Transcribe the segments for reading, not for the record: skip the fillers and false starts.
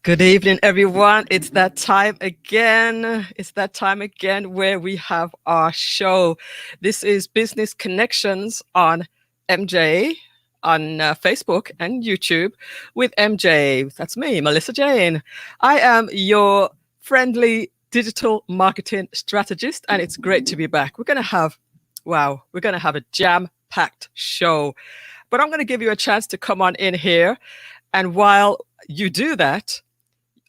Good evening, everyone. It's that time again. It's that time again where we have our show. This is Business Connections on MJ on Facebook and YouTube with MJ. That's me, Millissa Jayne. I am your friendly digital marketing strategist, and it's great to be back. We're going to have a jam-packed show. But I'm going to give you a chance to come on in here. And while you do that,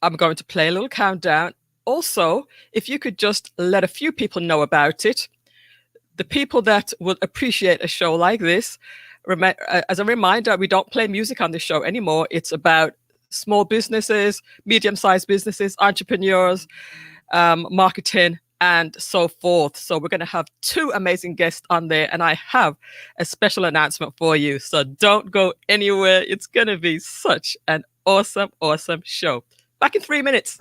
I'm going to play a little countdown. Also, if you could just let a few people know about it, the people that would appreciate a show like this, as a reminder, we don't play music on this show anymore. It's about small businesses, medium-sized businesses, entrepreneurs, marketing, and so forth. So we're going to have two amazing guests on there, and I have a special announcement for you. So don't go anywhere. It's going to be such an awesome, awesome show. Back in 3 minutes.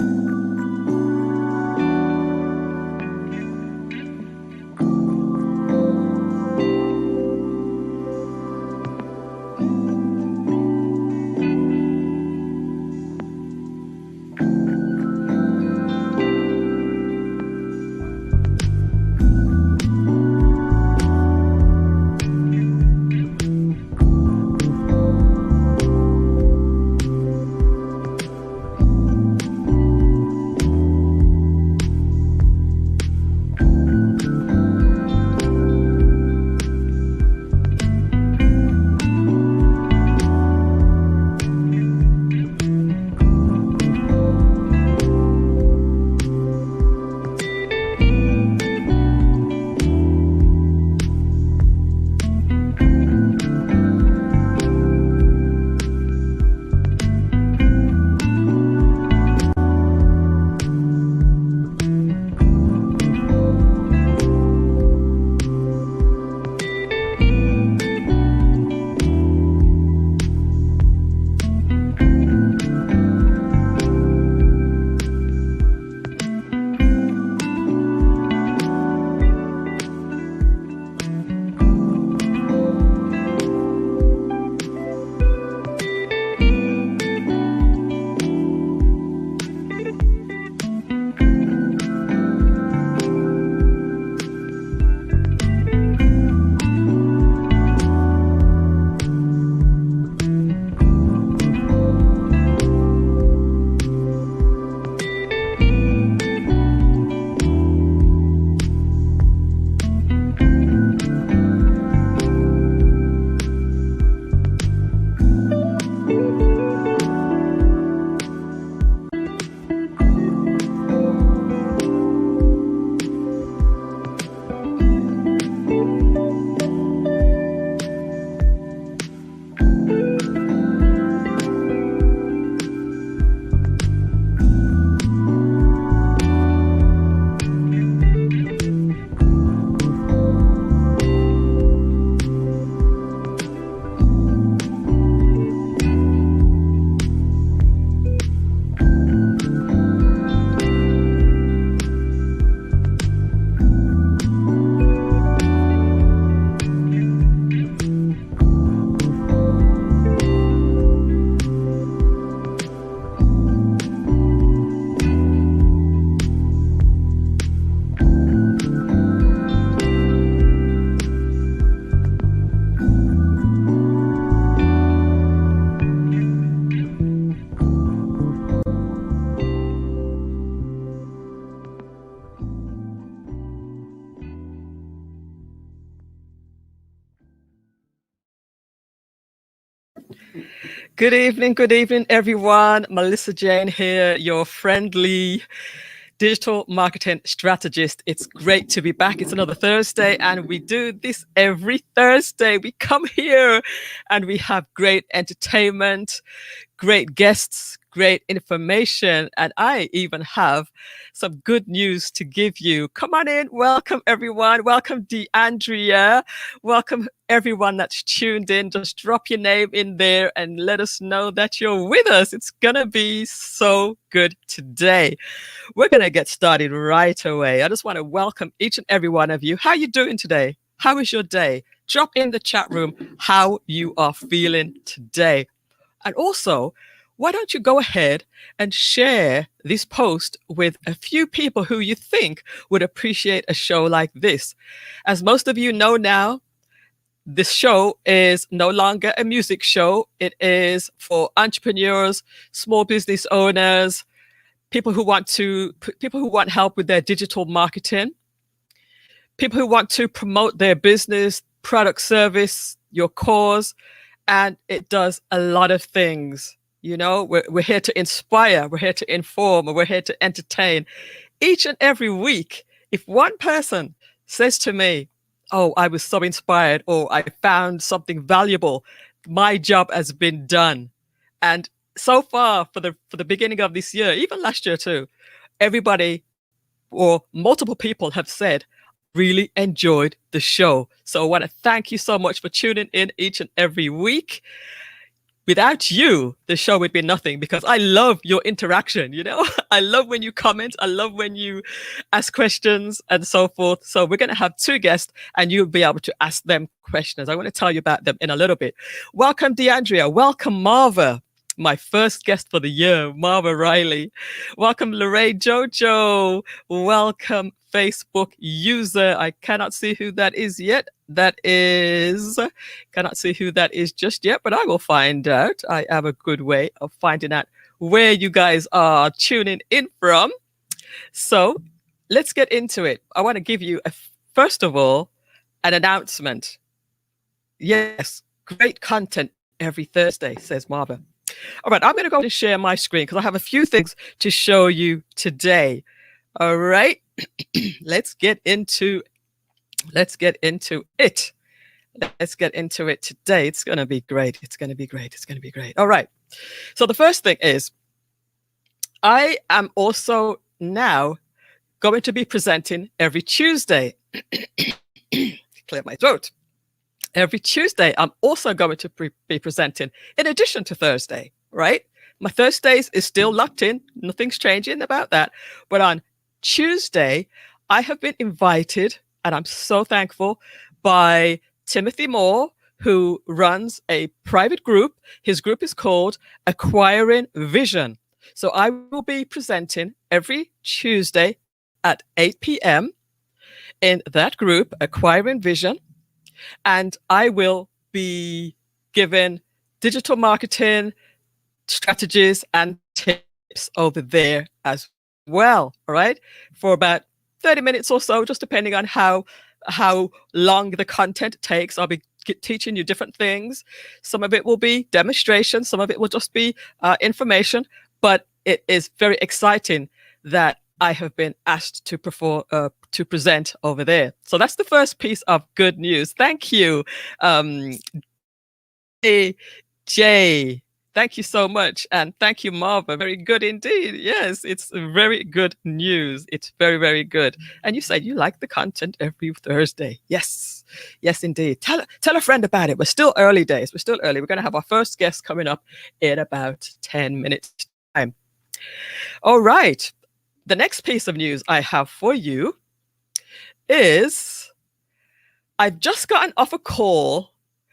Good evening, everyone. Millissa Jayne here, your friendly digital marketing strategist. It's great to be back. It's another Thursday, and we do this every Thursday. We come here and we have great entertainment, great guests, great information, and I even have some good news to give you. Come on in. Welcome, everyone. Welcome, DeAndrea. Welcome, everyone that's tuned in. Just drop your name in there and let us know that you're with us. It's going to be so good today. We're going to get started right away. I just want to welcome each and every one of you. How are you doing today? How is your day? Drop in the chat room how you are feeling today. And also, why don't you go ahead and share this post with a few people who you think would appreciate a show like this? As most of you know now, this show is no longer a music show. It is for entrepreneurs, small business owners, people who want help with their digital marketing, people who want to promote their business, product, service, your cause, and it does a lot of things. You know, we're here to inspire, we're here to inform, and we're here to entertain. Each and every week, if one person says to me, oh, I was so inspired, or I found something valuable, my job has been done. And so far, for the beginning of this year, even last year too, everybody or multiple people have said, really enjoyed the show. So I want to thank you so much for tuning in each and every week. Without you, the show would be nothing, because I love your interaction, you know? I love when you comment. I love when you ask questions and so forth. So we're going to have two guests and you'll be able to ask them questions. I want to tell you about them in a little bit. Welcome, DeAndrea. Welcome, Marva. My first guest for the year, Marva Riley. Welcome, Lorraine Jojo. Welcome, Facebook user. I cannot see who that is yet. Cannot see who that is just yet, but I will find out. I have a good way of finding out where you guys are tuning in from. So let's get into it. I want to give you, first of all, an announcement. Yes, great content every Thursday, says Marva. All right, I'm going to go and share my screen because I have a few things to show you today. All right, let's get into it. Let's get into it today. It's going to be great. It's going to be great. All right. So the first thing is, I am also now going to be presenting every Tuesday. Clear my throat. Every Tuesday, I'm also going to be presenting in addition to Thursday, right? My Thursdays is still locked in. Nothing's changing about that. But on Tuesday, I have been invited, and I'm so thankful, by Timothy Moore, who runs a private group. His group is called Acquiring Vision. So I will be presenting every Tuesday at 8 p.m. in that group, Acquiring Vision. And I will be giving digital marketing strategies and tips over there as well, all right? For about 30 minutes or so, just depending on how long the content takes. I'll be teaching you different things. Some of it will be demonstration. Some of it will just be information. But it is very exciting that I have been asked to present over there. So that's the first piece of good news. Thank you, Jay. Thank you so much. And thank you, Marva. Very good indeed. Yes, it's very good news. It's very, very good. And you said you like the content every Thursday. Yes. Yes, indeed. Tell a friend about it. We're still early days. We're still early. We're going to have our first guest coming up in about 10 minutes time. All right. The next piece of news I have for you is I've just gotten off a call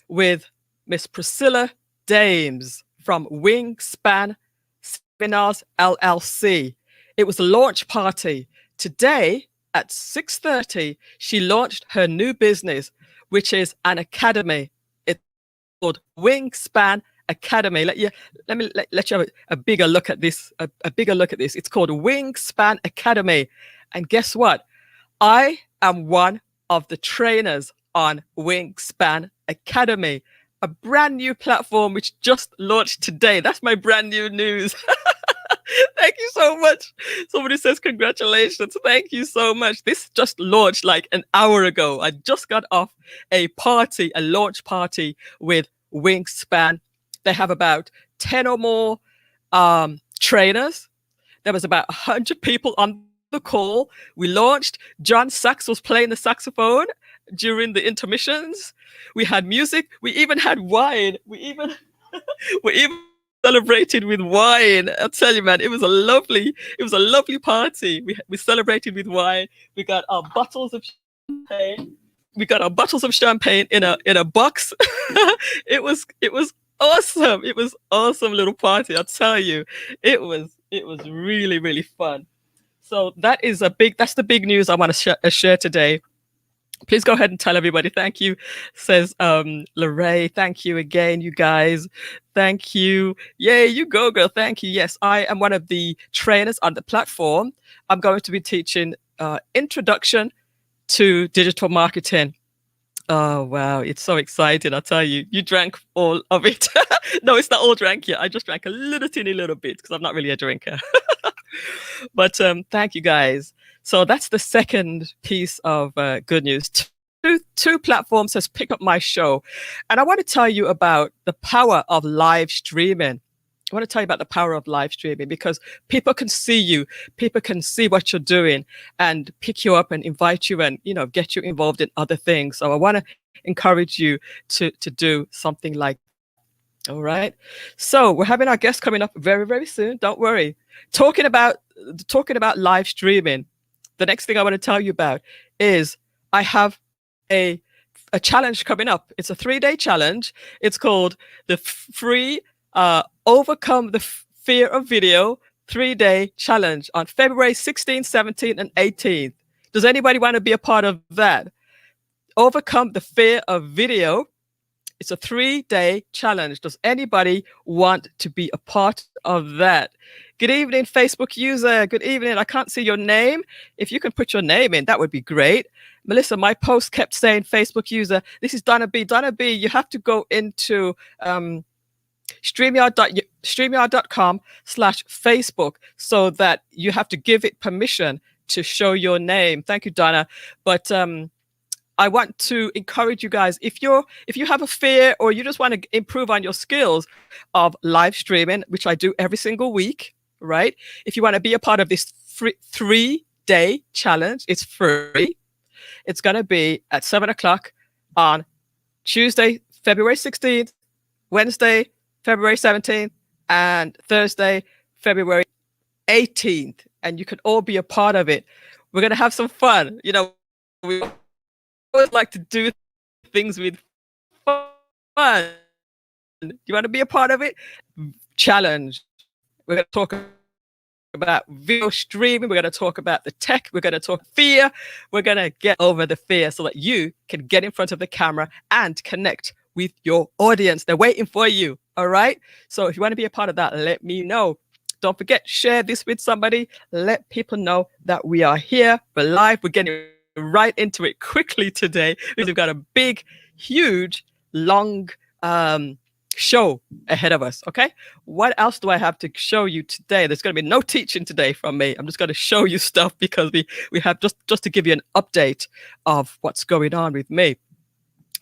with Miss Priscilla Dames from Wingspan Seminars LLC. It was a launch party. Today at 6:30, she launched her new business, which is an academy. It's called Wingspan Academy. Let me let you have a bigger look at this. A bigger look at this. It's called Wingspan Academy. And guess what? I am one of the trainers on Wingspan Academy, a brand new platform which just launched today. That's my brand new news. Thank you so much. Somebody says congratulations. Thank you so much. This just launched like an hour ago. I just got off a launch party with Wingspan. They have about 10 or more trainers. There was about 100 people on the call. We launched. John Sachs was playing the saxophone during the intermissions. We had music. We even had wine. We even celebrated with wine. I'll tell you, man, it was a lovely party. We celebrated with wine. We got our bottles of champagne. In a box. It was awesome. It was awesome little party. I'll tell you, it was really, really fun. So that's the big news I want to share today. Please go ahead and tell everybody. Thank you, says Lorraine. Thank you again, you guys. Thank you. Yay, you go, girl. Thank you. Yes, I am one of the trainers on the platform. I'm going to be teaching introduction to digital marketing. Oh, wow. It's so exciting. I'll tell you, you drank all of it. No, it's not all drank yet. I just drank a little teeny little bit because I'm not really a drinker. But thank you guys. So that's the second piece of good news. Two platforms has picked up my show. And I want to tell you about the power of live streaming. I want to tell you about the power of live streaming because people can see you, people can see what you're doing and pick you up and invite you and, get you involved in other things. So I want to encourage you to do something like that. All right. So we're having our guest coming up very, very soon. Don't worry. Talking about live streaming. The next thing I want to tell you about is I have a challenge coming up. It's a 3-day challenge. It's called the free Overcome the Fear of Video 3-day challenge on February 16th, 17th, and 18th. Does anybody want to be a part of that? Overcome the Fear of Video. It's a 3-day challenge. Does anybody want to be a part of that? Good evening, Facebook user. Good evening. I can't see your name. If you can put your name in, that would be great. Melissa, my post kept saying Facebook user. This is Donna B. Donna B, you have to go into StreamYard.com/Facebook so that you have to give it permission to show your name. Thank you, Donna. But I want to encourage you guys, if you have a fear or you just want to improve on your skills of live streaming, which I do every single week, right? If you want to be a part of this 3-day challenge, it's free. It's going to be at 7:00 on Tuesday, February 16th, Wednesday, February 17th, and Thursday, February 18th. And you can all be a part of it. We're going to have some fun. We always like to do things with fun. You want to be a part of it? Challenge. We're going to talk about video streaming. We're going to talk about the tech. We're going to talk fear. We're going to get over the fear so that you can get in front of the camera and connect with your audience. They're waiting for you. All right. So if you want to be a part of that, let me know. Don't forget, share this with somebody. Let people know that we are here. We're live. We're getting right into it quickly today because we've got a big, huge, long show ahead of us. Okay. What else do I have to show you today? There's going to be no teaching today from me. I'm just going to show you stuff because we have just to give you an update of what's going on with me.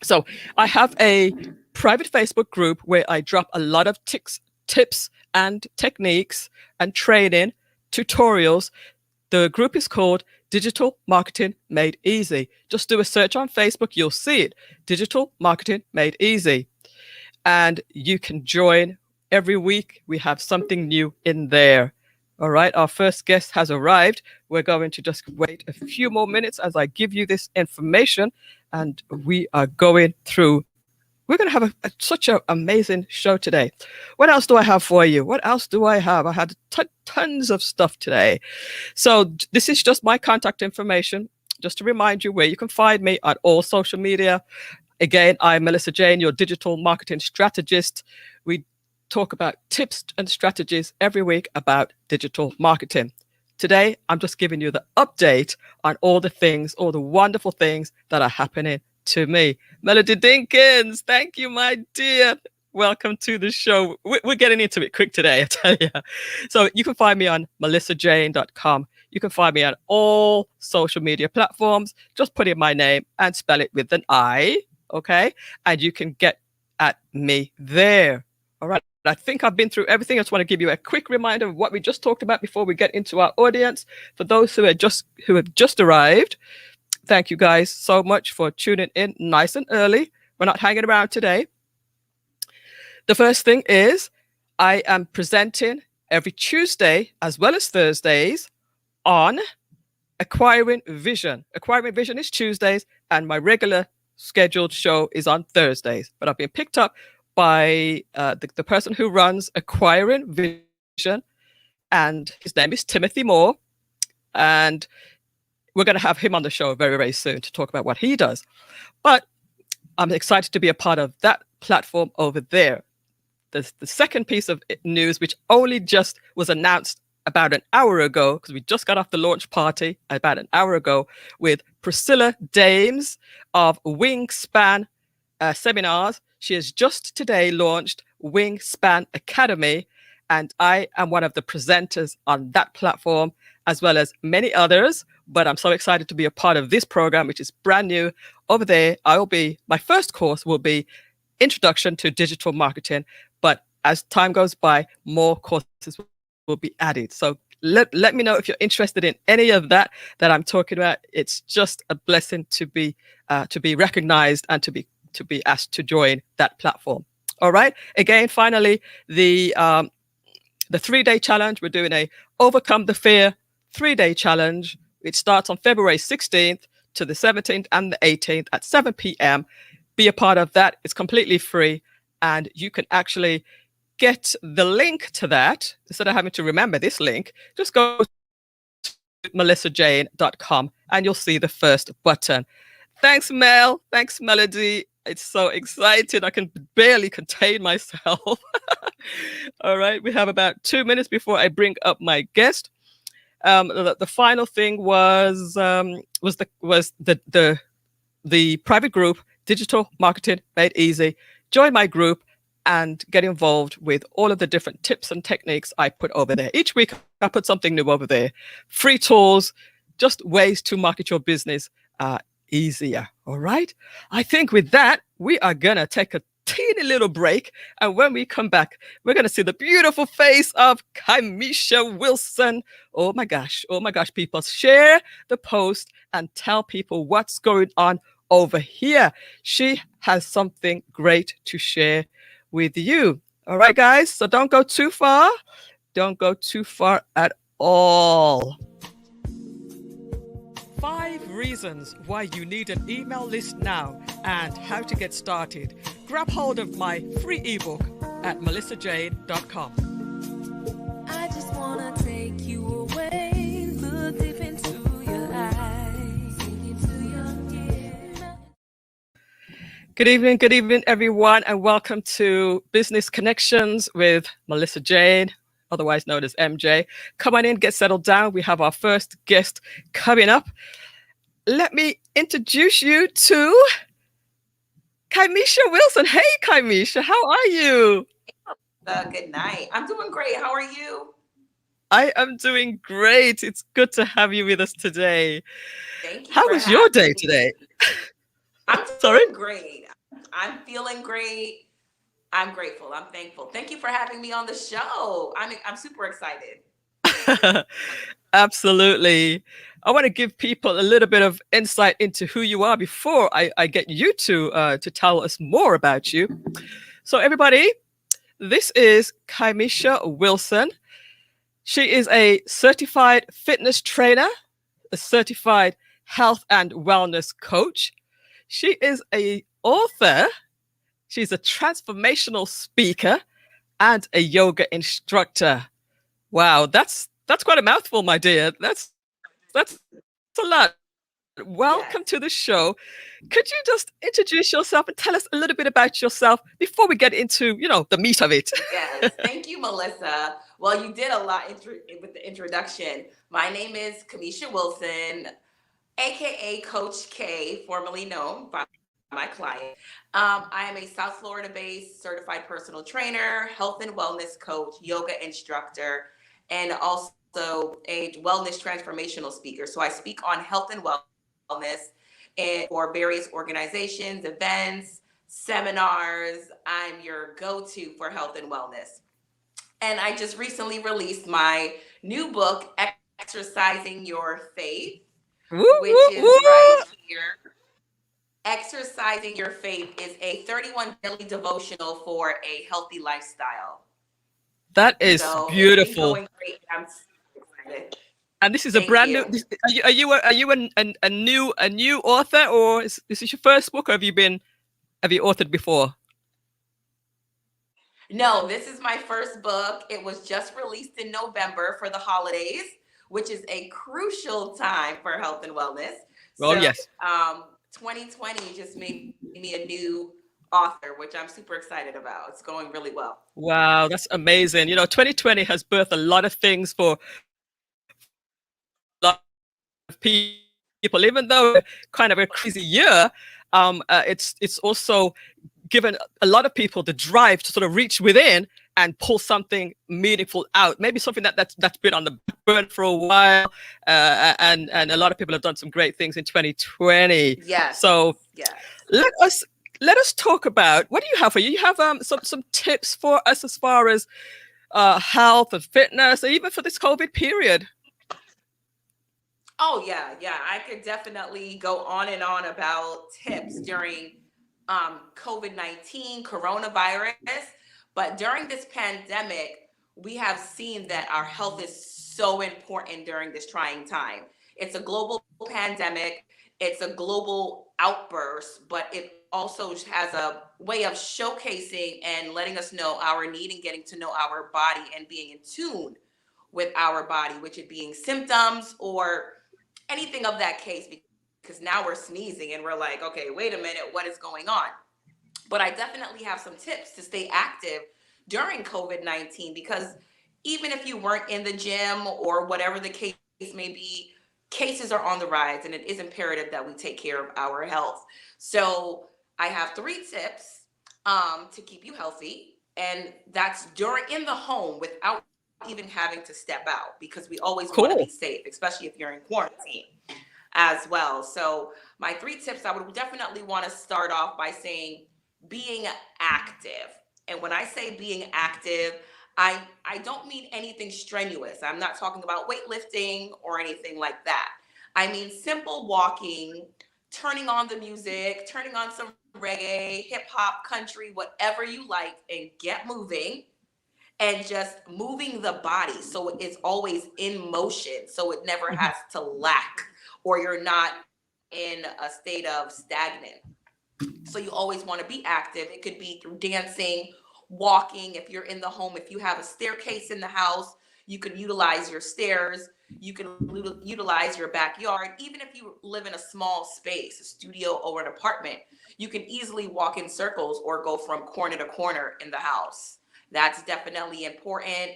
So I have a private Facebook group where I drop a lot of tips and techniques and training tutorials. The group is called Digital Marketing Made Easy. Just do a search on Facebook. You'll see it. Digital Marketing Made Easy. And you can join every week. We have something new in there. All right. Our first guest has arrived. We're going to just wait a few more minutes as I give you this information. And we are going through. We're going to have such an amazing show today. What else do I have for you? What else do I have? I had tons of stuff today. So this is just my contact information, just to remind you where you can find me at all social media. Again, I'm Millissa Jayne, your digital marketing strategist. We talk about tips and strategies every week about digital marketing. Today, I'm just giving you the update on all the things, all the wonderful things that are happening to me. Melody Dinkins, thank you, my dear. Welcome to the show. We're getting into it quick today, I tell you. So you can find me on melissajayne.com. You can find me on all social media platforms. Just put in my name and spell it with an I, okay? And you can get at me there. All right. I think I've been through everything. I just want to give you a quick reminder of what we just talked about before we get into our audience. For those who have just arrived, thank you guys so much for tuning in nice and early. We're not hanging around today. The first thing is I am presenting every Tuesday as well as Thursdays on Acquiring Vision. Acquiring Vision is Tuesdays and my regular scheduled show is on Thursdays. But I've been picked up by the person who runs Acquiring Vision, and his name is Timothy Moore. And we're going to have him on the show very, very soon to talk about what he does. But I'm excited to be a part of that platform over there. The second piece of news, which only just was announced about an hour ago, because we just got off the launch party about an hour ago with Priscilla Dames of Wingspan Seminars. She has just today launched Wingspan Academy, and I am one of the presenters on that platform, as well as many others. But I'm so excited to be a part of this program, which is brand new. Over there, my first course will be Introduction to Digital Marketing. But as time goes by, more courses will be added. So let me know if you're interested in any of that I'm talking about. It's just a blessing to be recognized and to be asked to join that platform. All right. Again, finally, the 3-day challenge. We're doing a Overcome the Fear 3-day challenge. It starts on February 16th to the 17th and the 18th at 7 p.m. Be a part of that. It's completely free, and you can actually get the link to that instead of having to remember this link. Just go to MelissaJayne.com and you'll see the first button. Thanks, Mel. Thanks, Melody. It's so exciting. I can barely contain myself. All right. We have about 2 minutes before I bring up my guest. The final thing was the private group, Digital Marketing Made Easy. Join my group and get involved with all of the different tips and techniques I put over there. Each week, I put something new over there. Free tools, just ways to market your business easier. All right. I think with that, we are going to take a teeny little break. And when we come back, we're going to see the beautiful face of Kiamesha Wilson. Oh my gosh, people. Share the post and tell people what's going on over here. She has something great to share with you. All right, guys. So don't go too far. Don't go too far at all. 5 reasons why you need an email list now and how to get started. Grab hold of my free ebook at MelissaJayne.com. I just want to take you away, look deep into your eyes, into your ear. Good evening, everyone, and welcome to Business Connections with Millissa Jayne, otherwise known as MJ. Come on in, get settled down. We have our first guest coming up. Let me introduce you to Kiamesha Wilson. Hey, Kiamesha, how are you? Good night. I'm doing great. How are you? I am doing great. It's good to have you with us today. Thank you. How was your day today? I'm doing great. I'm feeling great. I'm grateful. I'm thankful. Thank you for having me on the show. I'm super excited. Absolutely. I want to give people a little bit of insight into who you are before I get you to tell us more about you. So everybody, this is Kiamesha Wilson. She is a certified fitness trainer, a certified health and wellness coach. She is an author. She's a transformational speaker and a yoga instructor. Wow, that's quite a mouthful, my dear. That's a lot. Welcome to the show. Could you just introduce yourself and tell us a little bit about yourself before we get into, the meat of it? Yes, thank you, Melissa. Well, you did a lot with the introduction. My name is Kiamesha Wilson, aka Coach K, formerly known by my client. I am a South Florida-based certified personal trainer, health and wellness coach, yoga instructor, and also a wellness transformational speaker. So I speak on health and wellness for various organizations, events, seminars. I'm your go-to for health and wellness. And I just recently released my new book, Exercising Your Faith, which is right here. Exercising Your Faith is a 31 daily devotional for a healthy lifestyle. That is beautiful. Going great. I'm super excited. And this is a brand new. Are you a new author, or is this your first book, or have you authored before? No, this is my first book. It was just released in November for the holidays, which is a crucial time for health and wellness. Well, So, yes. 2020 just made me a new author, which I'm super excited about. It's going really well. Wow, that's amazing. 2020 has birthed a lot of things for a lot of people, even though kind of a crazy year. It's also given a lot of people the drive to sort of reach within and pull something meaningful out. Maybe something that's been on the back burner for a while, and a lot of people have done some great things in 2020. Yes, So yes. let us let us talk about, what do you have for you? You have some tips for us as far as health and fitness, or even for this COVID period. Oh yeah, yeah. I could definitely go on and on about tips during COVID-19, coronavirus, but during this pandemic, we have seen that our health is so important during this trying time. It's a global pandemic, it's a global outburst, but it also has a way of showcasing and letting us know our need and getting to know our body and being in tune with our body, which it being symptoms or anything of that case, because now we're sneezing and we're like, okay, wait a minute, what is going on? But I definitely have some tips to stay active during COVID-19, because even if you weren't in the gym or whatever the case may be, cases are on the rise, and it is imperative that we take care of our health. So I have 3 tips to keep you healthy, and that's during in the home without even having to step out, because we always want to be Cool. safe, especially if you're in quarantine as well. So my 3 tips, I would definitely want to start off by saying being active. And when I say being active, I don't mean anything strenuous. I'm not talking about weightlifting or anything like that. I mean simple walking, turning on the music, turning on some reggae, hip hop, country, whatever you like, and get moving, and just moving the body so it is always in motion, so it never Mhm. has to lack, or you're not in a state of stagnant. So you always want to be active. It could be through dancing, walking. If you're in the home, if you have a staircase in the house, you can utilize your stairs. You can utilize your backyard. Even if you live in a small space, a studio or an apartment, you can easily walk in circles or go from corner to corner in the house. That's definitely important.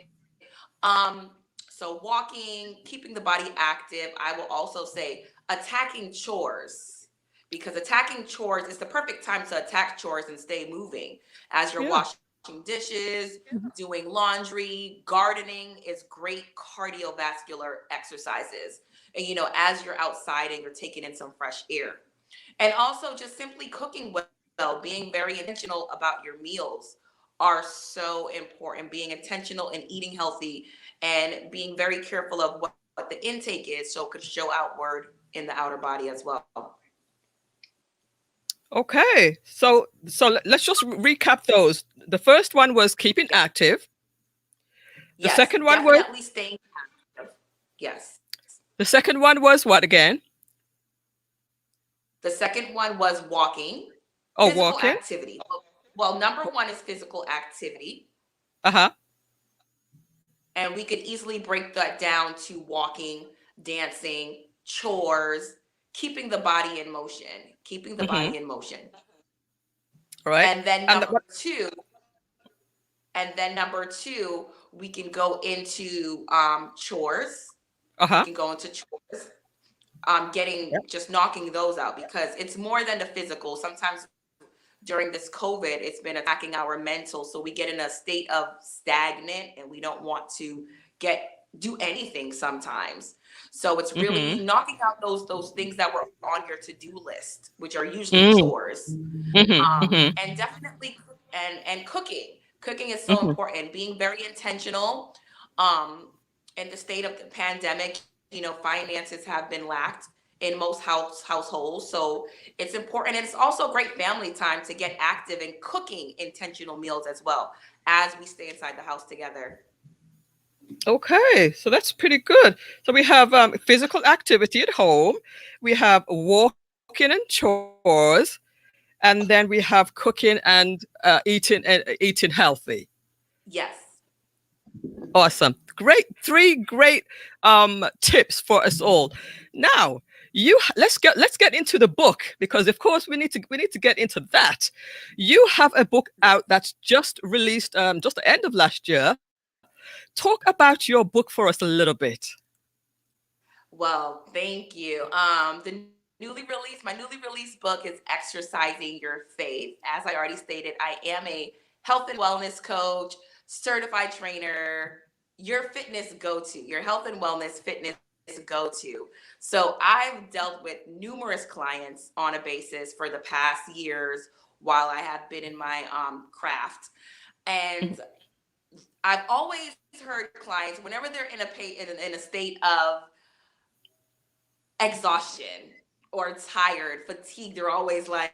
So walking, keeping the body active. I will also say attacking chores, because attacking chores is the perfect time to attack chores and stay moving as you're Yeah. washing dishes, Mhm. doing laundry. Gardening is great cardiovascular exercises. And as you're outside and you're taking in some fresh air. And also just simply cooking well, being very intentional about your meals are so important. Being intentional and eating healthy and being very careful of what the intake is, so it could show outward in the outer body as well. Okay. So let's just recap those. The first one was keeping Yes. active. The Yes, second one was definitely staying active. Yes. the second one was what again? The second one was walking, Oh, physical walking. activity. Well, number one is physical activity. Uh-huh. And we could easily break that down to walking, dancing, chores, keeping the body in motion, keeping the Mm-hmm. body in motion. All right. And then And number what? two, we can go into chores. We Uh-huh. can go into chores, Yep. just knocking those out, because it's more than the physical. Sometimes during this COVID, it's been attacking our mental. So we get in a state of stagnant and we don't want to get do anything sometimes. So it's Mm-hmm. really knocking out those things that were on your to-do list, which are usually Mm. chores. Mm-hmm. Mm-hmm. And definitely and cooking. Cooking is so Mm-hmm. important. Being very intentional. Um, in the state of the pandemic, finances have been lacked in most households. So it's important, and it's also great family time to get active in cooking intentional meals as well as we stay inside the house together. Okay, so that's pretty good. So we have physical activity at home, we have walking and chores, and then we have cooking and eating healthy. Yes. Awesome. Great. Three great tips for us all. Now, let's get into the book, because of course we need to get into that. You have a book out that's just released just the end of last year. Talk about your book for us a little bit. Well, thank you. My newly released book is Exercising Your Faith. As I already stated, I am a health and wellness coach, certified trainer, your fitness go-to, your health and wellness fitness go-to. So I've dealt with numerous clients on a basis for the past years while I have been in my craft. And I've always heard clients, whenever they're in a state of exhaustion or tired, fatigued, they're always like,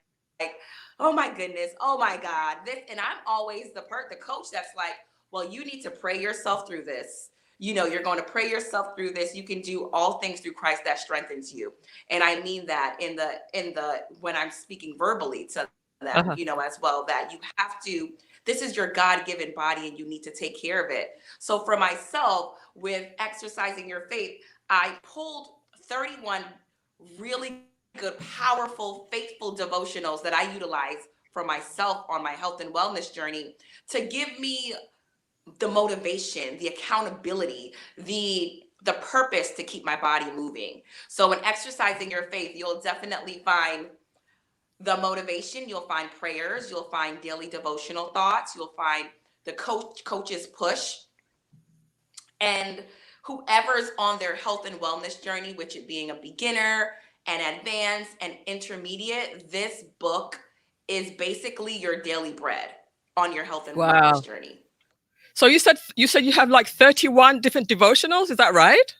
oh my goodness, oh my God. This, and I'm always the coach that's like, well, you need to pray yourself through this. You know, you're going to pray yourself through this. You can do all things through Christ that strengthens you. And I mean that in the when I'm speaking verbally to them, Uh-huh. as well, that you have to, this is your God-given body and you need to take care of it. So for myself, with exercising your faith, I pulled 31 really good, powerful, faithful devotionals that I utilize for myself on my health and wellness journey to give me the motivation, the accountability, the purpose to keep my body moving. So in exercising your faith, you'll definitely find the motivation, you'll find prayers, you'll find daily devotional thoughts, you'll find the coach's push, and whoever's on their health and wellness journey, which it being a beginner, an advanced, and intermediate, this book is basically your daily bread on your health and wellness Wow. journey. So you said you have like 31 different devotionals, is that right?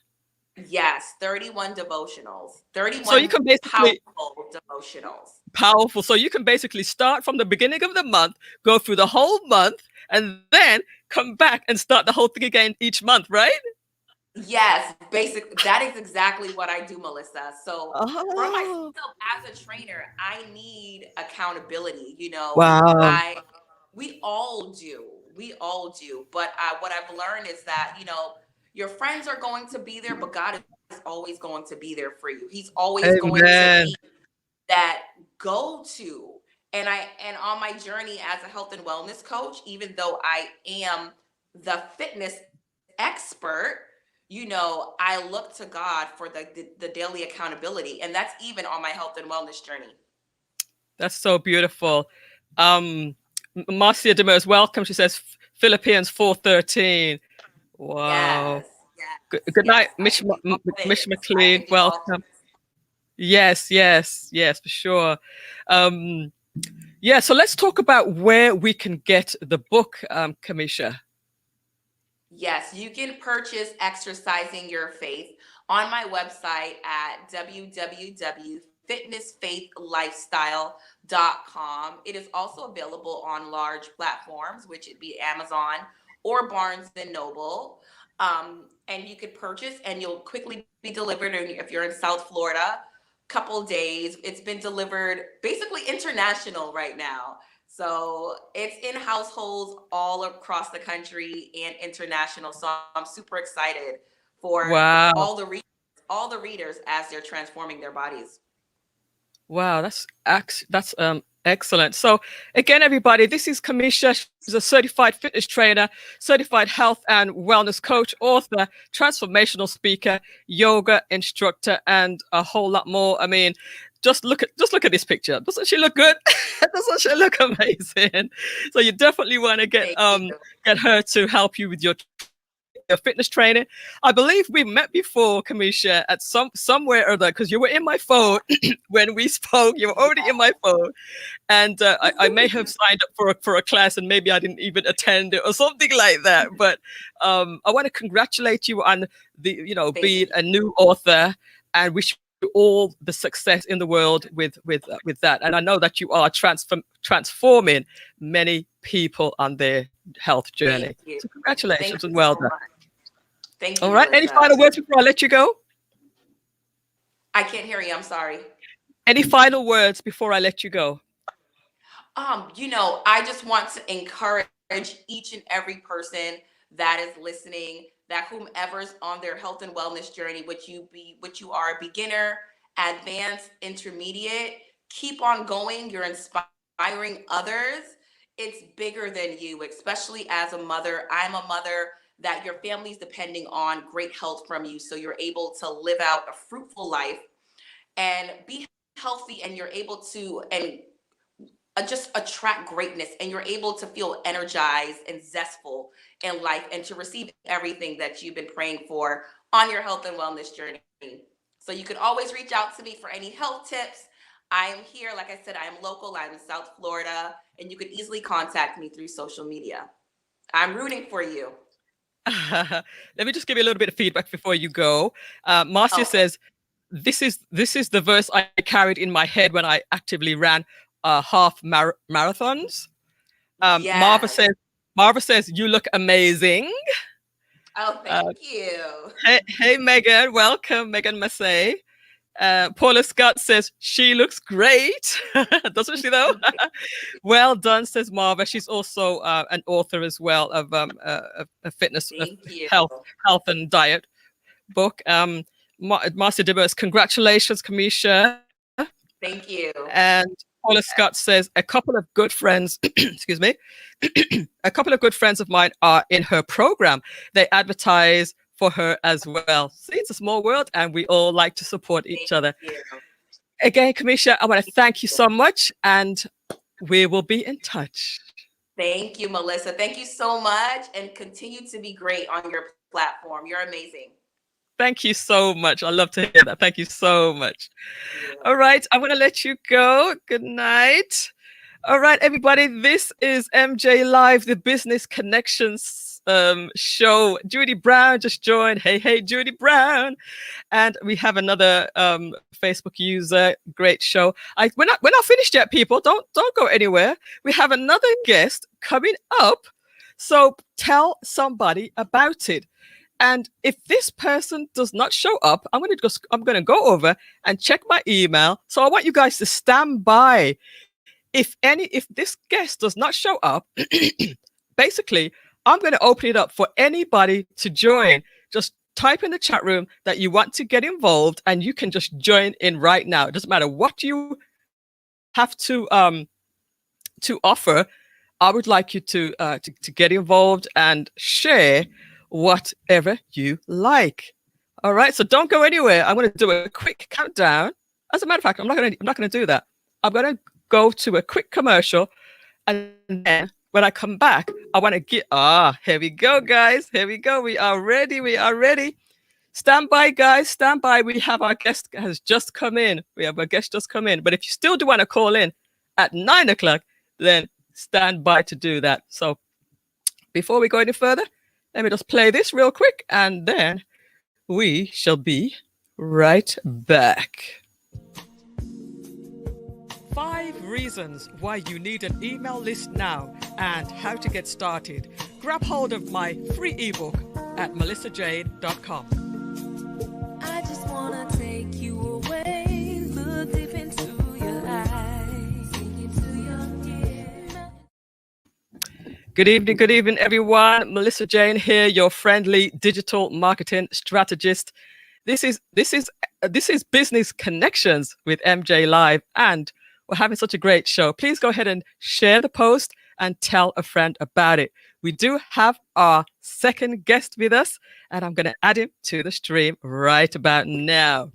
Yes, 31 devotionals, So you 31 can basically powerful devotionals. powerful. So you can basically start from the beginning of the month, go through the whole month, and then come back and start the whole thing again each month, right? Yes, that is exactly what I do, Melissa. So for myself Oh, as a trainer, I need accountability. wow. I we all do. We all do. But what I've learned is that, your friends are going to be there, but God is always going to be there for you. He's always going to be Amen. that go to. And on my journey as a health and wellness coach, even though I am the fitness expert, I look to God for the daily accountability, and that's even on my health and wellness journey. That's so beautiful. Um, Marcia Demers, welcome. She says Philippians 4:13. Wow. Yes, Good yes, night, Mish I McLean. can do all Welcome. things. Yes, yes, yes, for sure. Um, yeah, so let's talk about where we can get the book, Kiamesha. Yes, you can purchase Exercising Your Faith on my website at www.fitnessfaithlifestyle.com. It is also available on large platforms, which would be Amazon or Barnes and Noble. And you could purchase, and you'll quickly be delivered. And if you're in South Florida, couple days. It's been delivered basically international right now. So it's in households all across the country and international. So I'm super excited for Wow. all the readers as they're transforming their bodies. Wow, that's excellent. So again, everybody, this is Kiamesha. She's a certified fitness trainer, certified health and wellness coach, author, transformational speaker, yoga instructor, and a whole lot more. I mean, just look at this picture. Doesn't she look good? Doesn't she look amazing? So you definitely want to Thank you. get her to help you with your training, your fitness training. I believe we met before, Kiamesha, at somewhere or other, because you were in my phone when we spoke. You were already in Yeah. my phone, and I may have signed up for a class, and maybe I didn't even attend it or something like that. But I want to congratulate you on Thank being you. a new author, and wish you all the success in the world with that. And I know that you are transforming many people on their health Thank journey. you. So Thank congratulations you and so well done. much. Thank All you, right. Any Melissa. final words before I let you go? I can't hear you. I'm sorry. Any final words before I let you go? I just want to encourage each and every person that is listening, that whomever's on their health and wellness journey, which you are, beginner, advanced, intermediate, keep on going. You're inspiring others. It's bigger than you, especially as a mother. I'm a mother that your family's depending on great health from you, so you're able to live out a fruitful life and be healthy, and you're able to just attract greatness, and you're able to feel energized and zestful in life, and to receive everything that you've been praying for on your health and wellness journey. So you can always reach out to me for any health tips. I am here, like I said, I am local, I'm in South Florida, and you can easily contact me through social media. I'm rooting for you. Let me just give you a little bit of feedback before you go. Marcia says, this is the verse I carried in my head when I actively ran half marathons. Yes. Marva says, you look amazing. Oh, thank you. Hey, Megan, welcome, Megan Massey. Paula Scott says, she looks great. Doesn't she though? Well done, says Marva. She's also an author as well of a fitness, health and diet book. Marcia Dibbers, congratulations, Kiamesha. Thank you. And Paula Scott says, a couple of good friends, excuse me, a couple of good friends of mine are in her program. They advertise for her as well. See, it's a small world, and we all like to support each other. Again, Kiamesha, I want to thank you so much, and we will be in touch. Thank you, Millissa. Thank you so much, and continue to be great on your platform. You're amazing. Thank you so much. I love to hear that. Thank you so much. All right, I'm going to let you go. Good night. All right, everybody, this is MJ Live, the Business Connections show. Judy Brown just joined. Hey, Judy Brown. And we have another Facebook user. Great show. We're not finished yet, people. Don't go anywhere. We have another guest coming up. So tell somebody about it. And if this person does not show up, I'm going to go over and check my email. So I want you guys to stand by. If this guest does not show up, basically, I'm going to open it up for anybody to join. Just type in the chat room that you want to get involved, and you can just join in right now. It doesn't matter what you have to offer. I would like you to get involved and share whatever you like. All right, so don't go anywhere. I'm going to do a quick countdown. As a matter of fact, I'm not going to do that. I'm going to go to a quick commercial, and then when I come back, I want to get here we go, guys. Here we go. We are ready. Stand by, guys. Stand by. We have our guest has just come in. But if you still do want to call in at 9 o'clock, then stand by to do that. So before we go any further, let me just play this real quick, and then we shall be right back. 5 reasons why you need an email list now and how to get started. Grab hold of my free ebook at melissajayne.com. I just want to take you away, look deep into your eyes, take you to your Good evening, everyone. Millissa Jayne here, your friendly digital marketing strategist. This is Business Connections with MJ Live, and we're having such a great show. Please go ahead and share the post and tell a friend about it. We do have our second guest with us, and I'm going to add him to the stream right about now.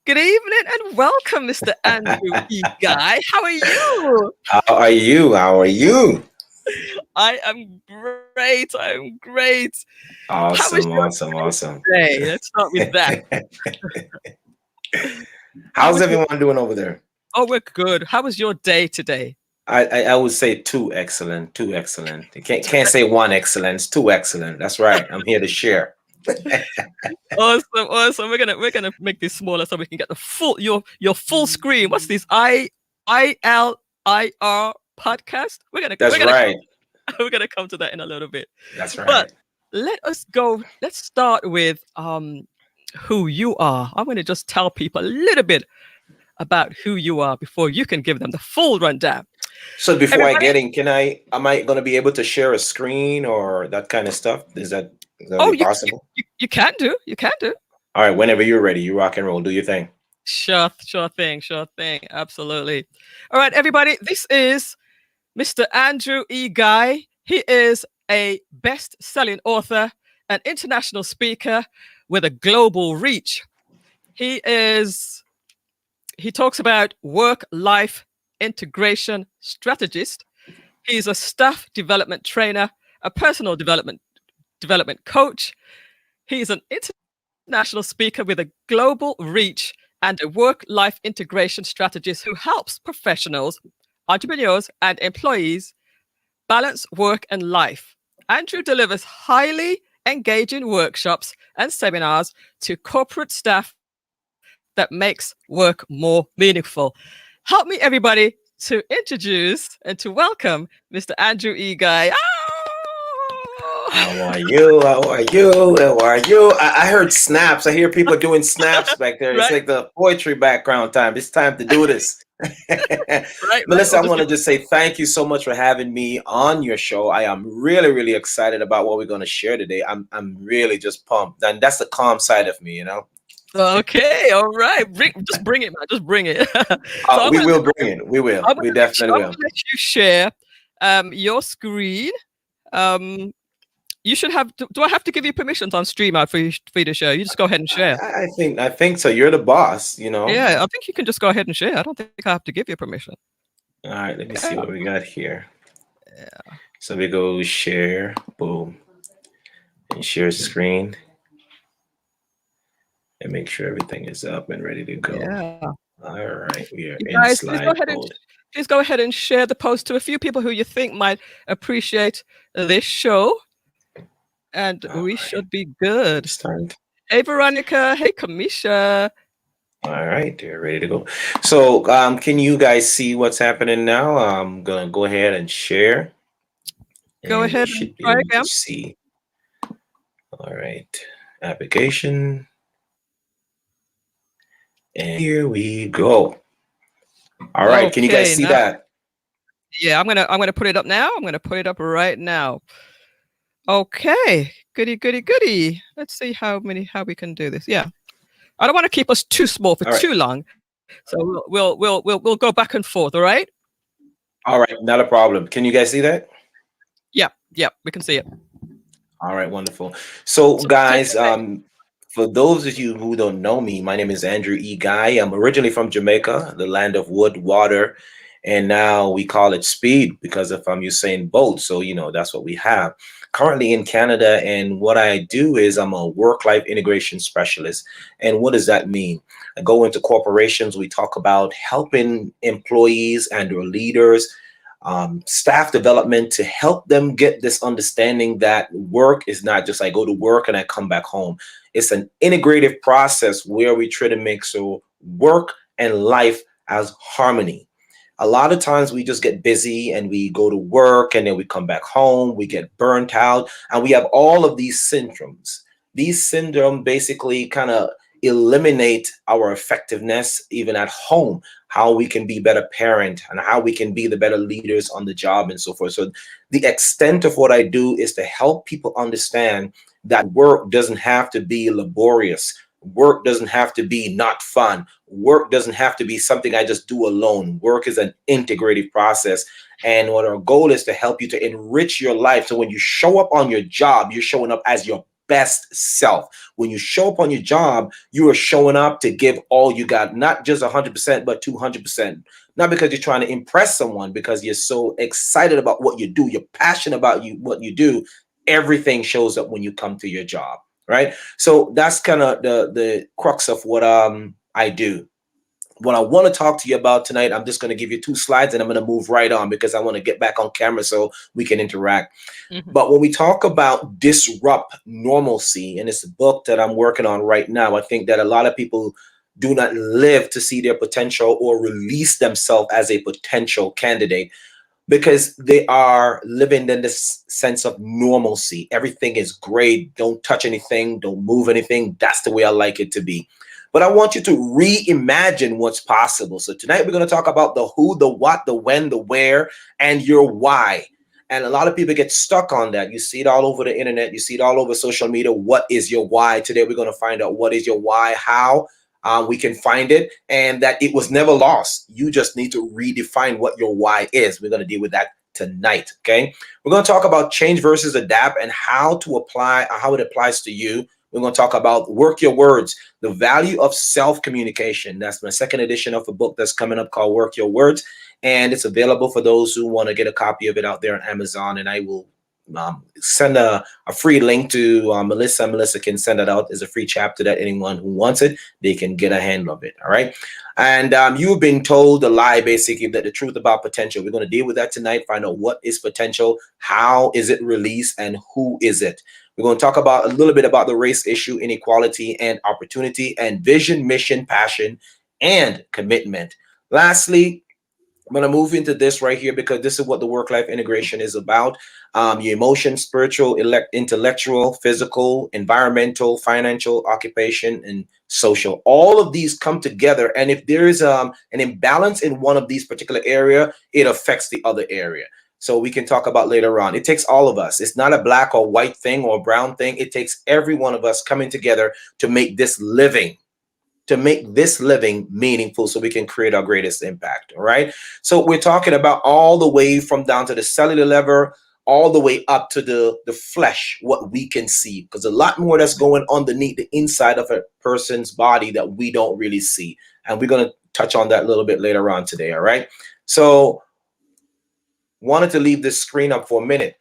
Good evening and welcome, Mr. Andrew E. Guy. How are you? How are you? I am great. Awesome. Hey, let's start with that. How's everyone doing over there? Oh, we're good. How was your day today? I would say 2 excellent. You can't say 1 excellent, 2 excellent. That's right. I'm here to share. Awesome. We're gonna make this smaller so we can get the full your full screen. What's this? ILIR podcast? We're gonna come to that in a little bit. That's right. But let's start with who you are. I'm gonna just tell people a little bit about who you are before you can give them the full rundown. So before I Everybody, get in, am I going to be able to share a screen or that kind of stuff? Is that going to oh, be possible? you can do. You can do. All right, whenever you're ready, you rock and roll. Do your thing. Sure thing. Sure thing. Absolutely. All right, everybody. This is Mr. Andrew E. Guy. He is a best-selling author, an international speaker with a global reach. He talks about work-life integration strategist. He's a staff development trainer, a personal development coach. He's an international speaker with a global reach and a work-life integration strategist who helps professionals, entrepreneurs, and employees balance work and life. Andrew delivers highly engaging workshops and seminars to corporate staff that makes work more meaningful. Help me, everybody, to introduce and to welcome Mr. Andrew E. Guy. How are you? How are you? How are you? I heard snaps. I hear people doing snaps back there. It's Right, like the poetry background time. It's time to do this. right. Millissa, Or I just want to just say thank you so much for having me on your show. I am really, really excited about what we're going to share today. I'm really just pumped. And that's the calm side of me, you know? okay. All right. Just bring it, man. Just bring it. So We will bring it. We will. We definitely I'm will. gonna let you share your screen. Um, you should have. Do I have to give you permissions on StreamYard for you to share? You just go ahead and share. I think so. You're the boss, you know? Yeah, I think you can just go ahead and share. I don't think I have to give you permission. All right, let me see Yeah. what we got here. So we go share, boom, and share screen, and make sure everything is up and ready to go. Yeah. All right, we are You in guys, slide mode. please go ahead and share the post to a few people who you think might appreciate this show, and All we right, should be good. start. Hey, Veronica. Hey, Kiamesha. All right, they're ready to go. So, can you guys see what's happening now? I'm gonna go ahead and share, Go and you ahead and should be try able to again. see. All right, application, and here we go. All right, can you guys Okay, see now, that? yeah, I'm gonna put it up now. I'm gonna put it up right now. Okay, goody. Let's see how we can do this. Yeah, I don't want to keep us too small for All right, too long, so we'll go back and forth. All right? all right, not a problem. Can you guys see that? Yeah, we can see it. All right, wonderful. So, So take guys, it away. for those of you who don't know me, my name is Andrew E. Guy. I'm originally from Jamaica, the land of wood, water, and now we call it speed because of Usain Bolt. So, you know, that's what we have. Currently in Canada, and what I do is I'm a work-life integration specialist. And what does that mean? I go into corporations. We talk about helping employees and or leaders, staff development to help them get this understanding that work is not just I go to work and I come back home. It's an integrative process where we try to make so work and life as harmony. A lot of times we just get busy and we go to work and then we come back home, we get burnt out, and we have all of these syndromes. These syndromes basically kind of eliminate our effectiveness even at home, how we can be better parent and how we can be the better leaders on the job and so forth. So the extent of what I do is to help people understand that work doesn't have to be laborious. Work doesn't have to be not fun. Work doesn't have to be something I just do alone. Work is an integrative process. And what our goal is to help you to enrich your life. So when you show up on your job, you're showing up as your best self. When you show up on your job, you are showing up to give all you got, not just 100%, but 200%. Not because you're trying to impress someone, because you're so excited about what you do. You're passionate about what you do. Everything shows up when you come to your job, right? So that's kind of the crux of what I do. What I want to talk to you about tonight, I'm just going to give you 2 slides and I'm going to move right on because I want to get back on camera so we can interact. But when we talk about disrupt normalcy, and it's a book that I'm working on right now, I think that a lot of people do not live to see their potential or release themselves as a potential candidate because they are living in this sense of normalcy. Everything is great. Don't touch anything. Don't move anything. That's the way I like it to be. but I want you to reimagine what's possible. So tonight we're going to talk about the who, the what, the when, the where, and your why. And a lot of people get stuck on that. You see it all over the internet. You see it all over social media. What is your why? Today we're going to find out what is your why, how we can find it, and that it was never lost. You just need to redefine what your why is. We're going to deal with that tonight. Okay. We're going to talk about change versus adapt and how to apply, how it applies to you. We're going to talk about work your words, the value of self-communication. That's my second edition of a book that's coming up called Work Your Words. And it's available for those who want to get a copy of it out there on Amazon. And I will send a free link to Millissa. Millissa can send it out as a free chapter that anyone who wants it, they can get a handle of it. All right. And you've been told the lie, basically, that the truth about potential. We're going to deal with that tonight, find out what is potential, how is it released, and who is it. We're going to talk about a little bit about the race issue, inequality and opportunity, and vision, mission, passion, and commitment. Lastly, I'm going to move into this right here because this is what the work-life integration is about. Your emotion, spiritual, intellectual, physical, environmental, financial, occupation, and social. All of these come together. And if there is an imbalance in one of these particular area, it affects the other area. So we can talk about later on. It takes all of us. It's not a black or white thing or brown thing. It takes every one of us coming together to make this living. Meaningful so we can create our greatest impact. All right. So we're talking about all the way from down to the cellular level, all the way up to the flesh, what we can see, because a lot more that's going underneath the inside of a person's body that we don't really see. And we're going to touch on that a little bit later on today. All right. So wanted to leave this screen up for a minute.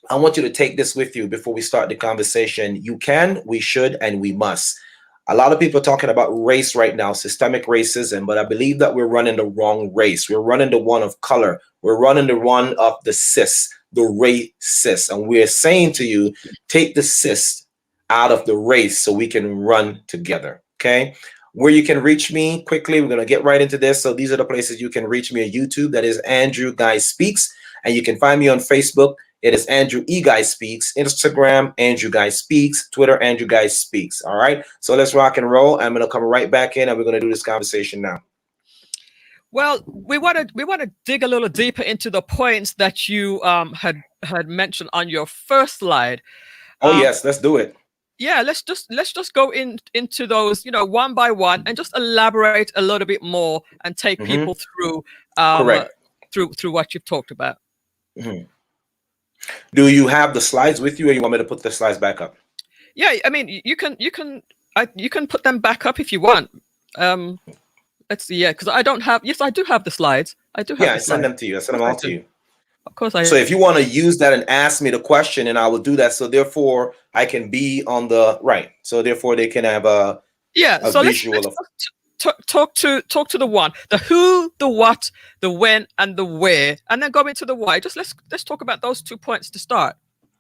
I want you to take this with you before we start the conversation. You can, we should, and we must. A lot of people are talking about race right now, systemic racism, but I believe that we're running the wrong race. We're running the one of color. We're running the one of the cis, the racist. And we're saying to you, take the cis out of the race so we can run together. Okay. Where you can reach me quickly, we're going to get right into this. So these are the places you can reach me on YouTube. That is Andrew Guy Speaks. And you can find me on Facebook. It is Andrew E. Guy Speaks. Instagram, Andrew Guy Speaks. Twitter, Andrew Guy Speaks. All right. So let's rock and roll. I'm going to come right back in and we're going to do this conversation now. Well, we want to dig a little deeper into the points that you had mentioned on your first slide. Oh yes, let's do it. Yeah, let's just go into those, one by one, and just elaborate a little bit more and take people through through what you've talked about. Do you have the slides with you, or you want me to put the slides back up? Yeah, I mean, you can put them back up if you want. Let's see, because I don't have. Yes, I do have the slides. I do have. Yeah, I send them to you. I send them all to you. Of course I. So if you want to use that and ask me the question, and I will do that. So therefore, I can be on the right. So therefore, they can have a so visual. Let's talk to the one, the who, the what, the when, and the where, and then go into the why. Just let's talk about those 2 points to start.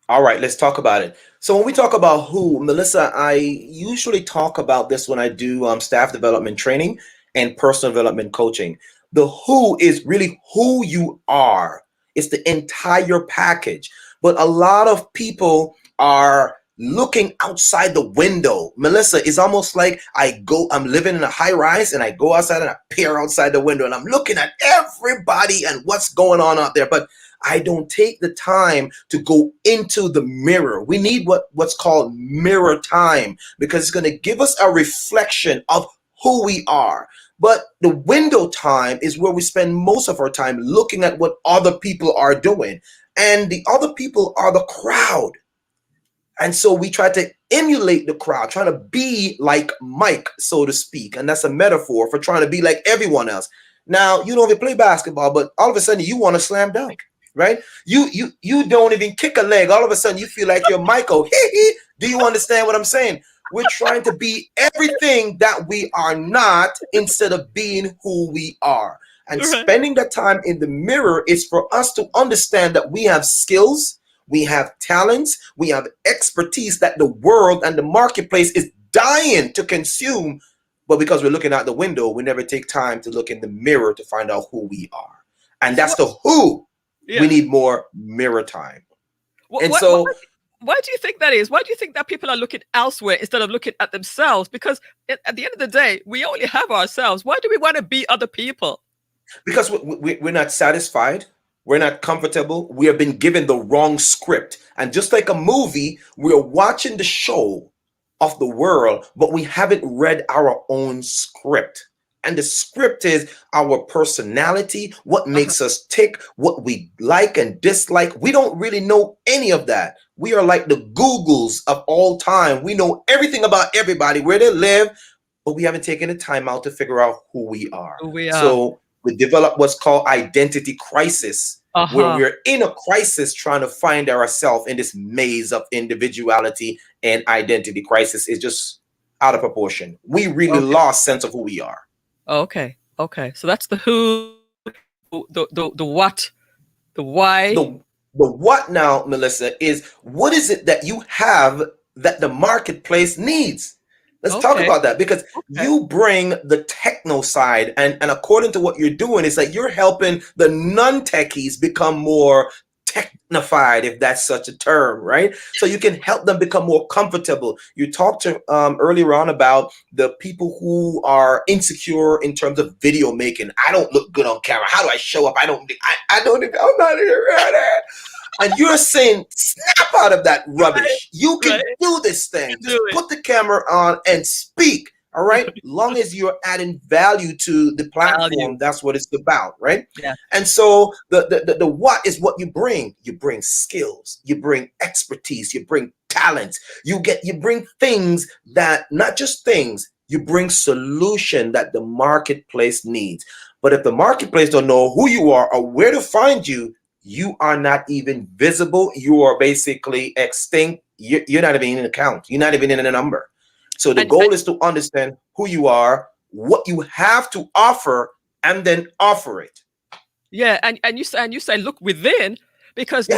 All right, let's talk about it. So when we talk about who, Millissa, I usually talk about this when I do staff development training and personal development coaching. The who is really who you are. It's the entire package. But a lot of people are looking outside the window. Millissa, it's almost like I'm living in a high rise and I go outside and I peer outside the window and I'm looking at everybody and what's going on out there. But I don't take the time to go into the mirror. We need what's called mirror time, because it's going to give us a reflection of who we are. But the window time is where we spend most of our time looking at what other people are doing. And the other people are the crowd. And so we try to emulate the crowd, trying to be like Mike, so to speak. And that's a metaphor for trying to be like everyone else. Now, you don't even play basketball, but all of a sudden you want to slam dunk, right? You don't even kick a leg. All of a sudden you feel like you're Michael. Do you understand what I'm saying? We're trying to be everything that we are not instead of being who we are. And spending that time in the mirror is for us to understand that we have skills, we have talents, we have expertise that the world and the marketplace is dying to consume. But because we're looking out the window, we never take time to look in the mirror to find out who we are. And that's the who. Yeah. We need more mirror time. Why do you think that is? Why do you think that people are looking elsewhere instead of looking at themselves? Because at the end of the day, we only have ourselves. Why do we want to be other people? Because we're not satisfied. We're not comfortable. We have been given the wrong script. And just like a movie, we're watching the show of the world, but we haven't read our own script. And the script is our personality, what Uh-huh. makes us tick, what we like and dislike. We don't really know any of that. We are like the Googles of all time. We know everything about everybody, where they live, but we haven't taken the time out to figure out who we are. Who we are. So we develop what's called identity crisis, where Uh-huh. we're in a crisis trying to find ourselves in this maze of individuality, and identity crisis is just out of proportion. We really Okay. lost sense of who we are. Okay. Okay. So that's the who, the what, the why. The what now, Millissa, is what is it that you have that the marketplace needs? Let's talk Okay. about that, because Okay. you bring the techno side, and according to what you're doing, is that you're helping the non-techies become more technified, if that's such a term, right? So you can help them become more comfortable. You talked to earlier on about the people who are insecure in terms of video making. I don't look good on camera. How do I show up? I don't. I'm not here. And you're saying, snap out of that rubbish. You can Right. do this thing. You Just do it. put the camera on and speak. All right. Long as you're adding value to the platform, Value. that's what it's about, right? Yeah. And so the what is what you bring. You bring skills, you bring expertise, you bring talent, you bring things that, not just things, you bring solution that the marketplace needs. But if the marketplace don't know who you are or where to find you, you are not even visible. You are basically extinct. You're not even in an account. You're not even in a number. So the And goal is to understand who you are, what you have to offer, and then offer it. yeah, and you say look within, because Yes,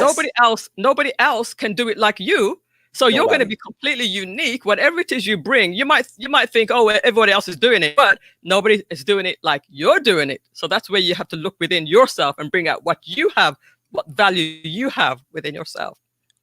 nobody else can do it like you. So you're going to nobody. be completely unique. Whatever it is you bring, you might think, oh, well, everybody else is doing it, but nobody is doing it like you're doing it. So that's where you have to look within yourself and bring out what you have, what value you have within yourself.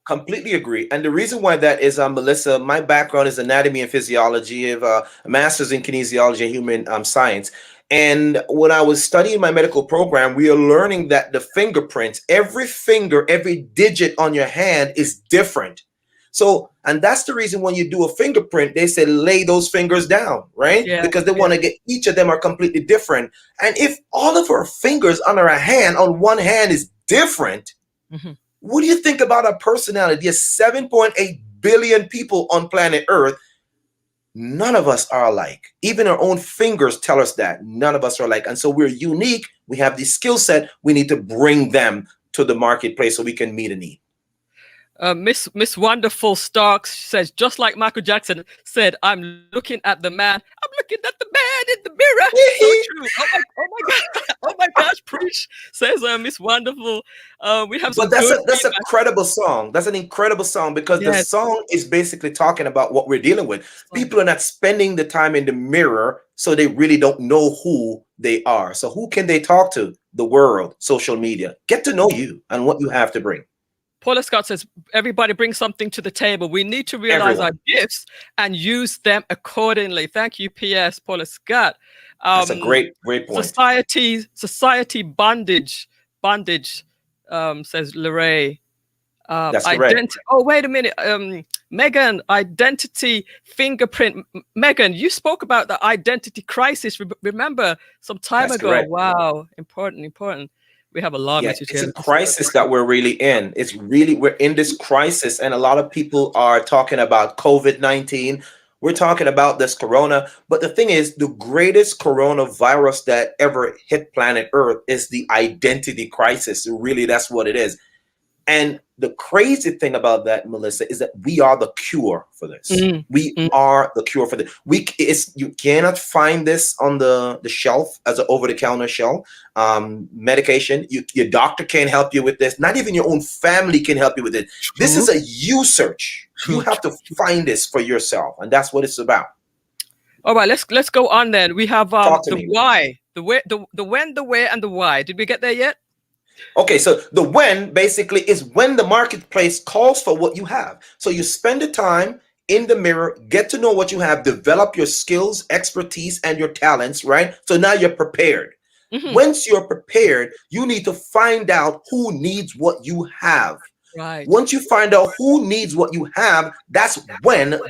Completely agree. And the reason why that is, Melissa, my background is anatomy and physiology, of a master's in kinesiology and human science. And when I was studying my medical program, we are learning that the fingerprints, every finger, every digit on your hand is different. So, and that's the reason when you do a fingerprint, they say lay those fingers down, right? Yeah, Because they yeah. want to get, each of them are completely different. And if all of our fingers on our hand, on one hand, is different, Mhm. what do you think about our personality? There's 7.8 billion people on planet Earth. None of us are alike. Even our own fingers tell us that none of us are alike. And so we're unique. We have the skill set. We need to bring them to the marketplace so we can meet a need. Miss Wonderful Starks says, just like Michael Jackson said, I'm looking at the man. I'm looking at the man in the mirror. So true. Oh my God. Oh my gosh. Preach, says Miss Wonderful. We have some But that's good a feedback. credible song. That's an incredible song, because the Yes. song is basically talking about what we're dealing with. People are not spending the time in the mirror, so they really don't know who they are. So who can they talk to? The world, social media. Get to know you and what you have to bring. Paula Scott says, everybody bring something to the table. We need to realize our Everyone. gifts and use them accordingly. Thank you, PS Paula Scott. That's a great point. Society bondage, says Lorray. That's correct. Oh, wait a minute. Megan, identity fingerprint. Megan, you spoke about the identity crisis. Remember some time That's ago. correct. Wow. Important. We have a lot of Yeah, messages it's here. a crisis that we're really in. We're in this crisis, and a lot of people are talking about COVID-19. We're talking about this corona. But the thing is, the greatest coronavirus that ever hit planet Earth is the identity crisis. Really, that's what it is. And the crazy thing about that, Melissa, is that we are the cure for this. Mm, We mm. are the cure for this. You cannot find this on the shelf as an over-the-counter shelf. Medication. Your doctor can't help you with this. Not even your own family can help you with it. This is a you search. You have to find this for yourself, and that's what it's about. All right, let's go on then. We have Talk to the me. why, the where, the when, the where, and the why. Did we get there yet? Okay, so the when basically is when the marketplace calls for what you have. So you spend the time in the mirror, get to know what you have, develop your skills, expertise, and your talents, right? So now you're prepared. Hmm. Once you're prepared, you need to find out who needs what you have. Right. Once you find out who needs what you have, that's when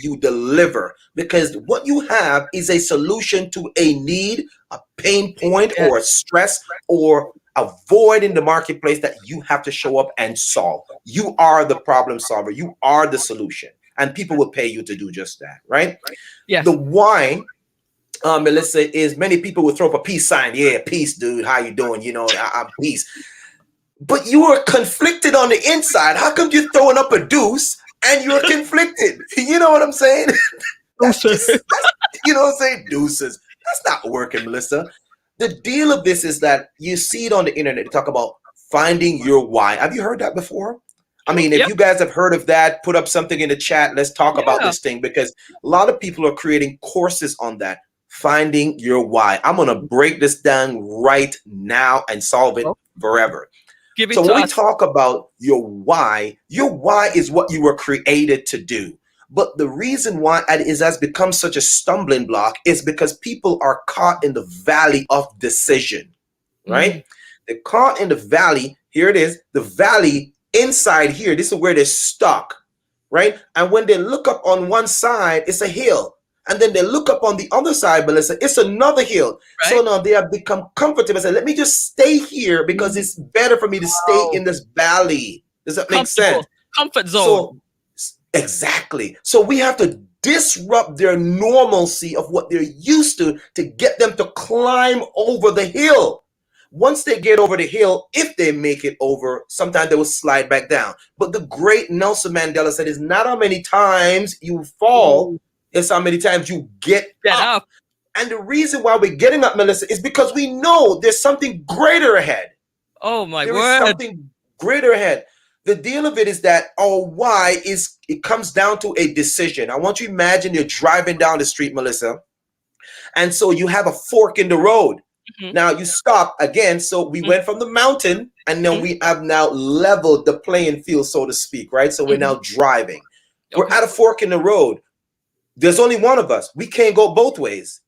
you deliver. Because what you have is a solution to a need, a pain point, Yeah. or a stress, or a void in the marketplace that you have to show up and solve. You are the problem solver. You are the solution. And people will pay you to do just that, right? The Yes. why, Millissa, is many people will throw up a peace sign. Yeah, peace, dude. How you doing? I'm peace. But you are conflicted on the inside. How come you're throwing up a deuce and you're conflicted? You know what I'm saying? That's what I'm saying? Deuces. That's not working, Melissa. The deal of this is that you see it on the internet. They talk about finding your why. Have you heard that before? I mean, if Yep. you guys have heard of that, put up something in the chat. Let's talk about Yeah. this thing because a lot of people are creating courses on that. Finding your why. I'm going to break this down right now and solve it Oh, forever. give So it when to we us. talk about your why is what you were created to do. But the reason why it has become such a stumbling block is because people are caught in the valley of decision, Mm. right? They're caught in the valley. Here it is, the valley inside here. This is where they're stuck, right? And when they look up on one side, it's a hill. And then they look up on the other side, Melissa, it's another hill. So Right. now they have become comfortable and say, let me just stay here because it's better for me to stay Oh, in this valley. Does that make sense? comfortable. Comfort zone. So, exactly. So we have to disrupt their normalcy of what they're used to get them to climb over the hill. Once they get over the hill, if they make it over, sometimes they will slide back down. But the great Nelson Mandela said, it's not how many times you fall, Ooh, it's how many times you get get up. up. And the reason why we're getting up, Melissa, is because we know there's something greater ahead. Oh my There is word. something greater ahead. The deal of it is that our why is, it comes down to a decision. I want you to imagine you're driving down the street, Melissa, and so you have a fork in the road. Mhm, Now you stop again. So we mhm, went from the mountain and then mhm, we have now leveled the playing field, so to speak, right? So we're mhm. now driving. We're Okay. at a fork in the road. There's only one of us. We can't go both ways.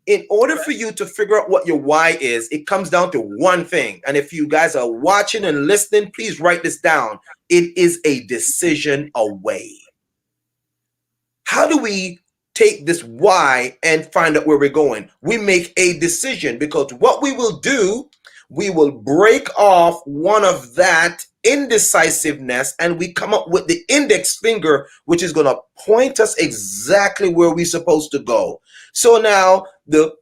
In order for you to figure out what your why is, it comes down to one thing. And if you guys are watching and listening, please write this down. It is a decision away. How do we take this why and find out where we're going? We make a decision because what we will do, we will break off one of that indecisiveness and we come up with the index finger, which is going to point us exactly where we're supposed to go. So now the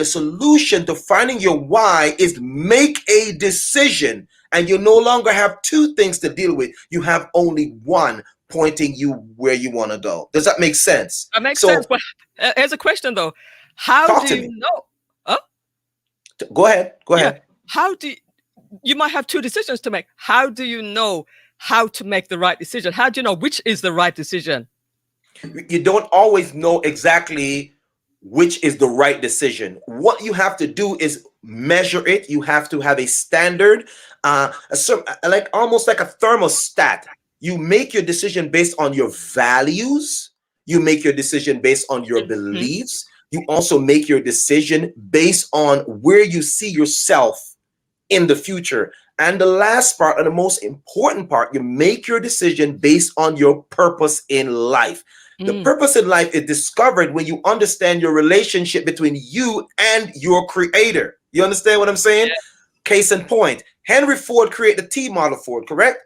solution to finding your why is make a decision, and you no longer have two things to deal with. You have only one pointing you where you want to go. Does that make sense? That makes sense. So But here's a question though. How talk do to you me. know? Oh, Go ahead. Go yeah. ahead. How do you might have two decisions to make. How do you know how to make the right decision? How do you know which is the right decision? You don't always know exactly which is the right decision. What you have to do is measure it. You have to have a standard, like almost like a thermostat. You make your decision based on your values. You make your decision based on your Mhm. beliefs. You also make your decision based on where you see yourself in the future. And the last part, and the most important part, you make your decision based on your purpose in life. The Mm. purpose in life is discovered when you understand your relationship between you and your creator. You understand what I'm saying? Case in point, Henry Ford created the T model Ford, correct?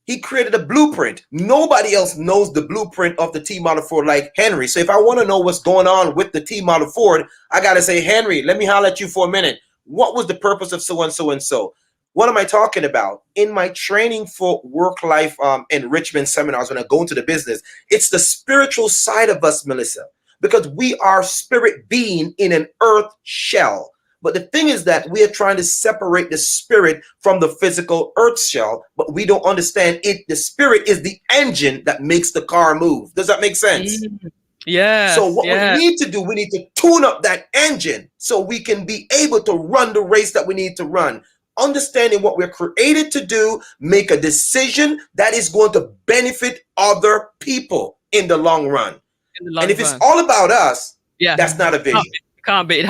He created a blueprint. Nobody else knows the blueprint of the T model Ford like Henry. So if I want to know what's going on with the T model Ford, I got to say, Henry, let me holler at you for a minute. What was the purpose of so and so and so? What am I talking about? In my training for work-life enrichment seminars, when I go into the business, it's the spiritual side of us, Melissa, because we are spirit being in an earth shell. But the thing is that we are trying to separate the spirit from the physical earth shell, but we don't understand it. The spirit is the engine that makes the car move. Does that make sense? Mm. So Yes. what we Yeah. need to do, we need to tune up that engine so we can be able to run the race that we need to run. understanding what we're created to do, make a decision that is going to benefit other people in the long run. In the And long if it's run. all about us, Yeah. that's not a Can't vision. be. Can't be. It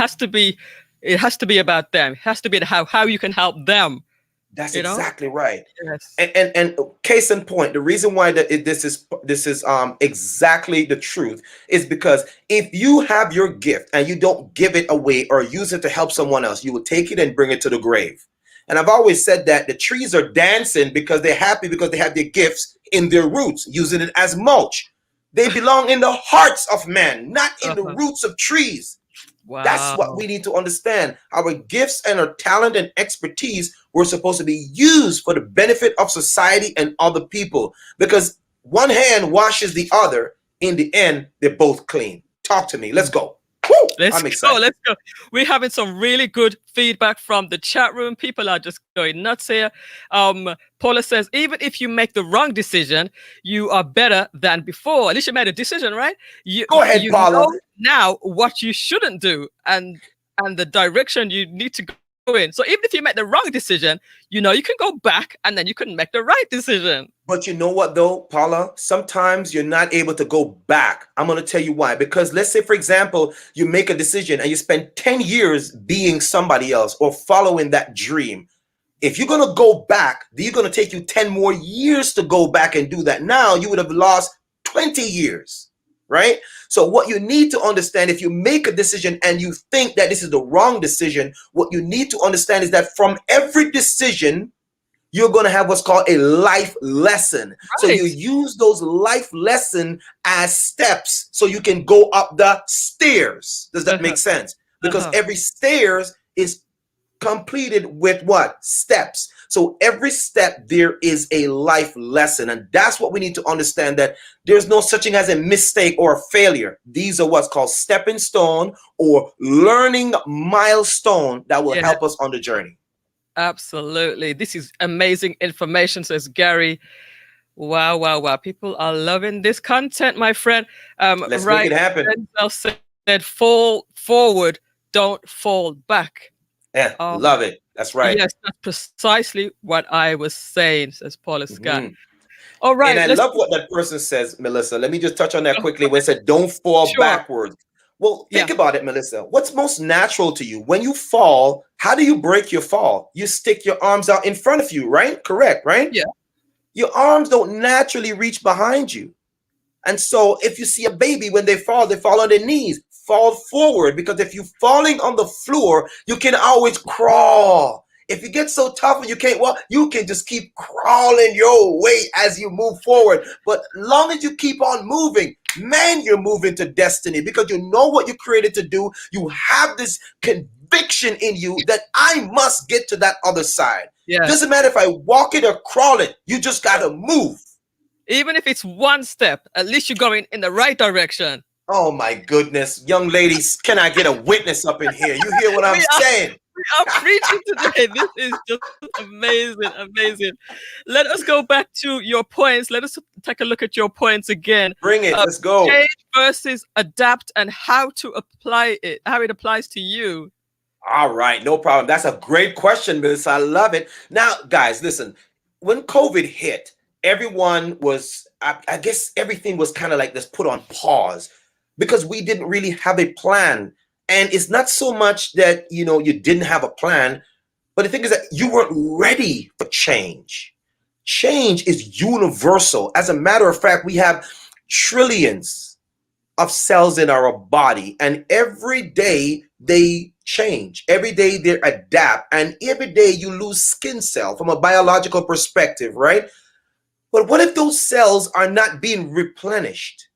has to be about them. It has to be how you can help them. That's You know? exactly right. Yes. And case in point, the reason why this is exactly the truth is because if you have your gift and you don't give it away or use it to help someone else, you will take it and bring it to the grave. And I've always said that the trees are dancing because they're happy because they have their gifts in their roots, using it as mulch. They belong in the hearts of men, not in the Uh-huh. roots of trees. That's what Wow. we need to understand. Our gifts and our talent and expertise were supposed to be used for the benefit of society and other people, because one hand washes the other. In the end, they're both clean. Talk to me. Let's go. Woo! Let's I'm go. excited. Let's go. We're having some really good feedback from the chat room. People are just going nuts here. Paula says, even if you make the wrong decision, you are better than before. At least you made a decision, right? Go ahead, You Paula. know now what you shouldn't do and the direction you need to go in. So even if you make the wrong decision, you know you can go back and then you can make the right decision. But you know what, though, Paula? Sometimes you're not able to go back. I'm going to tell you why. Because let's say, for example, you make a decision and you spend 10 years being somebody else or following that dream. If you're going to go back, you're going to take you 10 more years to go back and do that. Now you would have lost 20 years, right? So what you need to understand, if you make a decision and you think that this is the wrong decision, what you need to understand is that from every decision, you're going to have what's called a life lesson. So you Right. use those life lessons as steps so you can go up the stairs. Does that make sense? Because every stairs is completed with what? Steps. So every step there is a life lesson. And that's what we need to understand, that there's no such thing as a mistake or a failure. These are what's called stepping stone or learning milestone that will Yeah. help us on the journey. Absolutely. This is amazing information, says Gary. Wow, wow, wow. People are loving this content, my friend. Let's make it happen. Denzel said, fall forward, don't fall back. Yeah, love it. That's right. Yes, that's precisely what I was saying, says Paula Scott. All right. And I love what that person says, Millissa. Let me just touch on that quickly when it said, don't fall Sure. backwards. Well, think about it, Millissa. What's most natural to you? When you fall, how do you break your fall? You stick your arms out in front of you, right? Correct, right? Yeah. Your arms don't naturally reach behind you. And so if you see a baby, when they fall on their knees. Fall forward, because if you're falling on the floor, you can always crawl. If you get so tough and you can't walk, you can just keep crawling your way as you move forward. But long as you keep on moving, man, you're moving to destiny, because you know what you're created to do. You have this conviction in you that I must get to that other side. Yeah. Doesn't matter if I walk it or crawl it, you just got to move. Even if it's one step, at least you're going in the right direction. Oh my goodness, young ladies, can I get a witness up in here? You hear what I'm saying? We are preaching today. This is just amazing, amazing. Let us go back to your points. Let us take a look at your points again. Bring it. Let's go. Change versus adapt, and how to apply it, how it applies to you. All right, no problem. That's a great question, Millissa. I love it. Now, guys, listen. When COVID hit, everyone was, I guess everything was kind of like this, put on pause, because we didn't really have a plan. And it's not so much that, you didn't have a plan, but the thing is that you weren't ready for change. Change is universal. As a matter of fact, we have trillions of cells in our body, and every day they change. Every day they adapt, and every day you lose skin cell from a biological perspective, right? But what if those cells are not being replenished?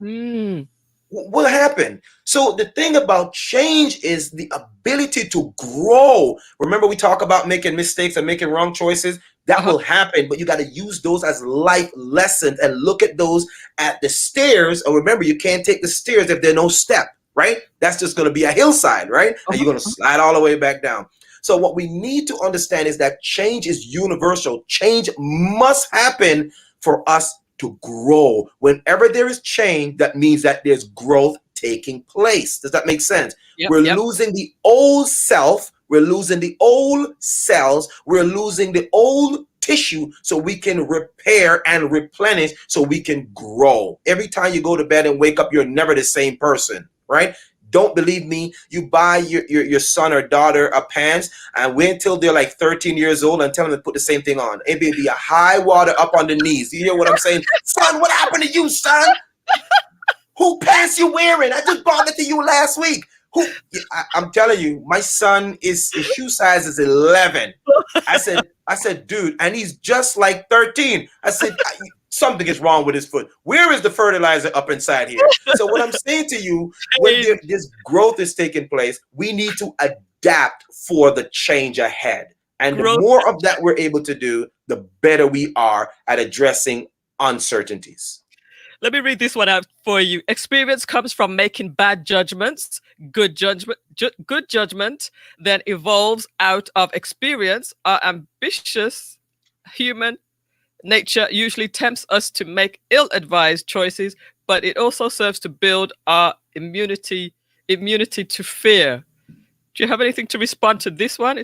What happened? So the thing about change is the ability to grow. Remember, we talk about making mistakes and making wrong choices. That will happen, but you got to use those as life lessons and look at those at the stairs. And remember, you can't take the stairs if there's no step, right? That's just going to be a hillside, right? And you're going to slide all the way back down. So what we need to understand is that change is universal. Change must happen for us to grow. Whenever there is change, that means that there's growth taking place. Does that make sense? We're losing the old self We're losing the old cells. We're losing the old tissue so we can repair and replenish so we can grow. Every time you go to bed and wake up, you're never the same person, right? Don't believe me? You buy your son or daughter a pants and wait until they're like 13 years old and tell them to put the same thing on. It may be a high water up on the knees. You hear what I'm saying? Son, what happened to you, son? Who pants you wearing? I just bought it to you last week. I'm telling you, my son his shoe size is 11. I said, dude, and he's just like 13. I said, something is wrong with his foot. Where is the fertilizer up inside here? So what I'm saying to you, when this growth is taking place, we need to adapt for the change ahead. And the more of that we're able to do, the better we are at addressing uncertainties. Let me read this one out for you. Experience comes from making bad judgments. Good judgment then evolves out of experience. Our ambitious human nature usually tempts us to make ill-advised choices, but it also serves to build our immunity to fear. Do you have anything to respond to this one?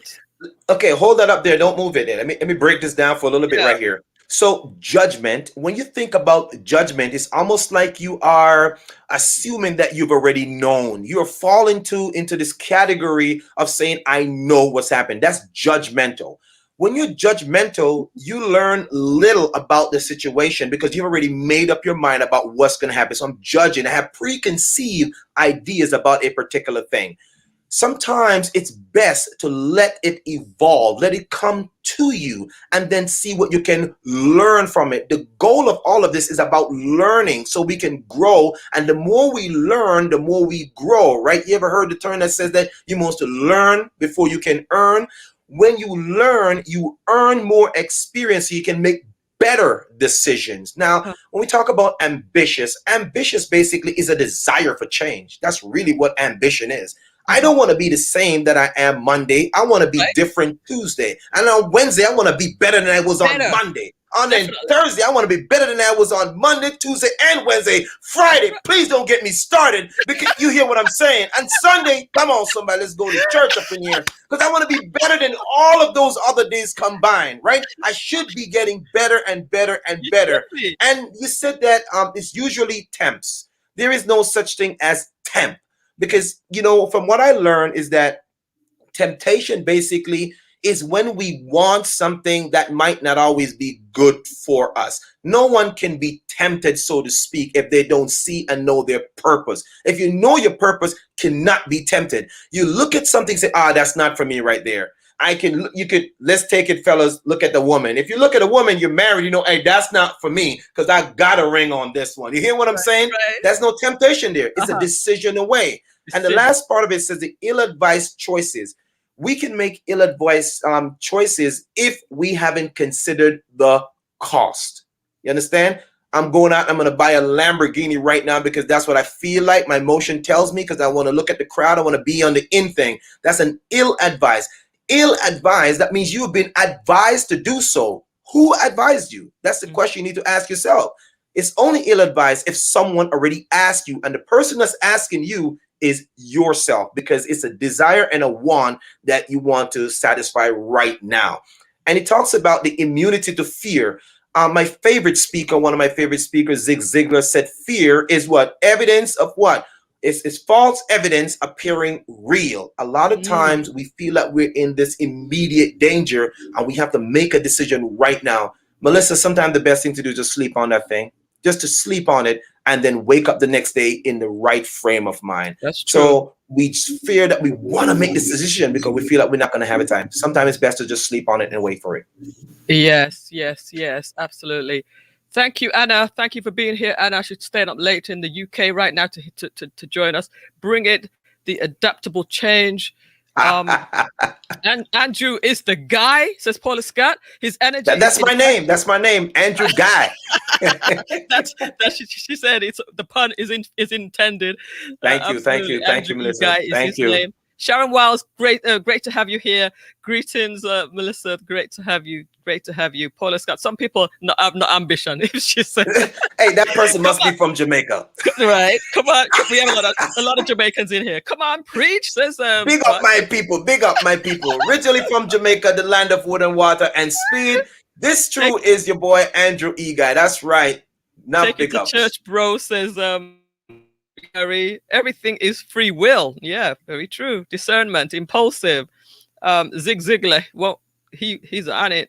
Okay, hold that up there. Don't move it. Let me break this down for a little bit right here. So judgment, when you think about judgment, it's almost like you are assuming that you've already known. You're falling into this category of saying, I know what's happened. That's judgmental. When you're judgmental, you learn little about the situation because you've already made up your mind about what's going to happen. So I'm judging. I have preconceived ideas about a particular thing. Sometimes it's best to let it evolve, let it come to you, and then see what you can learn from it. The goal of all of this is about learning so we can grow. And the more we learn, the more we grow, right? You ever heard the term that says that you must learn before you can earn? When you learn, you earn more experience so you can make better decisions. Now, when we talk about ambitious basically is a desire for change. That's really what ambition is. I don't want to be the same that I am Monday. I want to be different Tuesday. And on Wednesday, I want to be better than I was on Monday. On Thursday, I want to be better than I was on Monday, Tuesday, and Wednesday. Friday, please don't get me started because you hear what I'm saying. And Sunday, come on, somebody, let's go to church up in here because I want to be better than all of those other days combined, right? I should be getting better and better and better. And you said that it's usually temps. There is no such thing as temp. Because, from what I learned is that temptation basically is when we want something that might not always be good for us. No one can be tempted, so to speak, if they don't see and know their purpose. If you know your purpose, cannot be tempted. You look at something, say, that's not for me right there. Let's take it, fellas, look at the woman. If you look at a woman, you're married, hey, that's not for me because I got a ring on this one. You hear what I'm saying? Right. There's no temptation there. It's a decision away. And the last part of it says the ill-advised choices. We can make ill-advised choices if we haven't considered the cost. You understand? I'm going out, I'm going to buy a Lamborghini right now because that's what I feel like. My emotion tells me because I want to look at the crowd. I want to be on the in thing. That's an ill-advised. Ill-advised, that means you've been advised to do so. Who advised you? That's the question you need to ask yourself. It's only ill-advised if someone already asked you, and the person that's asking you is yourself because it's a desire and a want that you want to satisfy right now. And it talks about the immunity to fear. My favorite speaker, one of my favorite speakers, Zig Ziglar, said fear is what? Evidence of what? It's false evidence appearing real. A lot of times we feel like we're in this immediate danger and we have to make a decision right now. Millissa, sometimes the best thing to do is just sleep on that thing, just to sleep on it and then wake up the next day in the right frame of mind. That's true. So we fear that we want to make this decision because we feel like we're not going to have a time. Sometimes it's best to just sleep on it and wait for it. Yes, absolutely. Thank you, Anna. Thank you for being here, Anna. She's staying up late in the UK right now to join us. Bring it, the adaptable change. And Andrew is the guy, says Paula Scott. His energy. That's my name. That's my name, Andrew Guy. She said the pun is intended. Thank you, Melissa. Andrew Thank you. Name. Sharon Wiles, great to have you here. Greetings, Millissa. Great to have you. Great to have you. Paula Scott. Some people not have no ambition. If she said, Hey, that person "Come must be from Jamaica. on, right? Come on, we have a lot of Jamaicans in here. Come on, preach." Says Big up what? my people. Big up my people. Originally from Jamaica, the land of wood and water and speed. This Take, true is your boy Andrew E. Guy. That's right. Now take it big to ups. church, bro. Says Gary. Everything is free will. Yeah, very true. Discernment, impulsive. Zig Ziglar. Well, he's on it.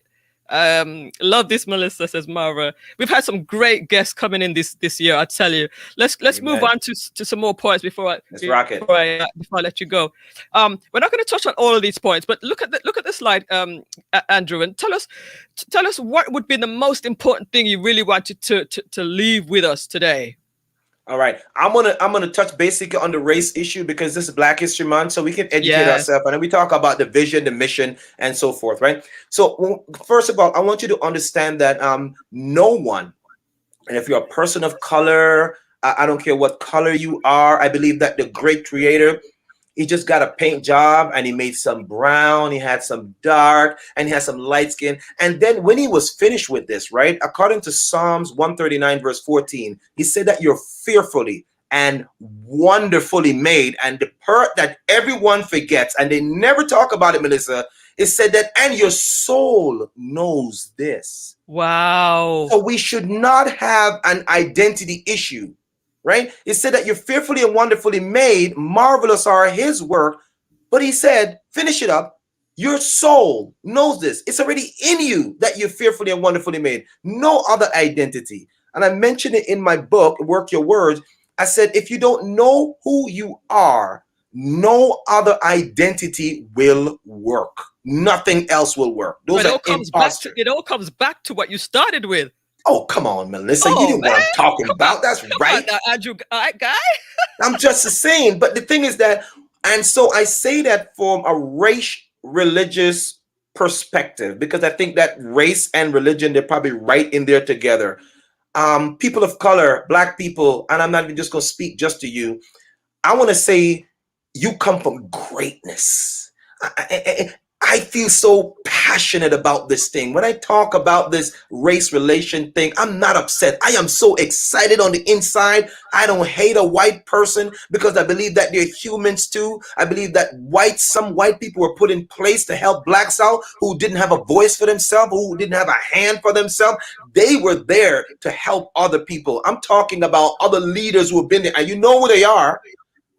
Love this, Millissa, says Mara. We've had some great guests coming in this year. I tell you. Let's move Amen. on to some more points before Let's rock it. I let you go. We're not going to touch on all of these points, but look at the slide, Andrew, and tell us what would be the most important thing you really wanted to leave with us today. All right, I'm gonna touch basically on the race issue because this is Black History Month, so we can educate Yes. ourselves, and then we talk about the vision, the mission, and so forth, right? So first of all, I want you to understand that no one, and if you're a person of color, I don't care what color you are, I believe that the great creator, he just got a paint job and he made some brown, he had some dark, and he had some light skin. And then when he was finished with this, right, according to Psalms 139 verse 14, he said that you're fearfully and wonderfully made. And the part that everyone forgets, and they never talk about it, Millissa, it said that, and your soul knows this. Wow. So we should not have an identity issue. Right? It said that you're fearfully and wonderfully made, marvelous are his work. But he said, finish it up. Your soul knows this. It's already in you that you're fearfully and wonderfully made. No other identity. And I mentioned it in my book, Work Your Words. I said, if you don't know who you are, no other identity will work. Nothing else will work. Those are imposters. It all comes back to what you started with. Oh, come on, Millissa. You know what I'm talking about. That's right. Now, Andrew, guy. I'm just saying. But the thing is that, and so I say that from a race religious perspective, because I think that race and religion, they're probably right in there together. People of color, Black people, and I'm not even just going to speak just to you. I want to say you come from greatness. I feel so passionate about this thing. When I talk about this race relation thing, I'm not upset. I am so excited on the inside. I don't hate a white person because I believe that they're humans too. I believe that some white people were put in place to help Blacks out who didn't have a voice for themselves, who didn't have a hand for themselves. They were there to help other people. I'm talking about other leaders who have been there, and you know who they are.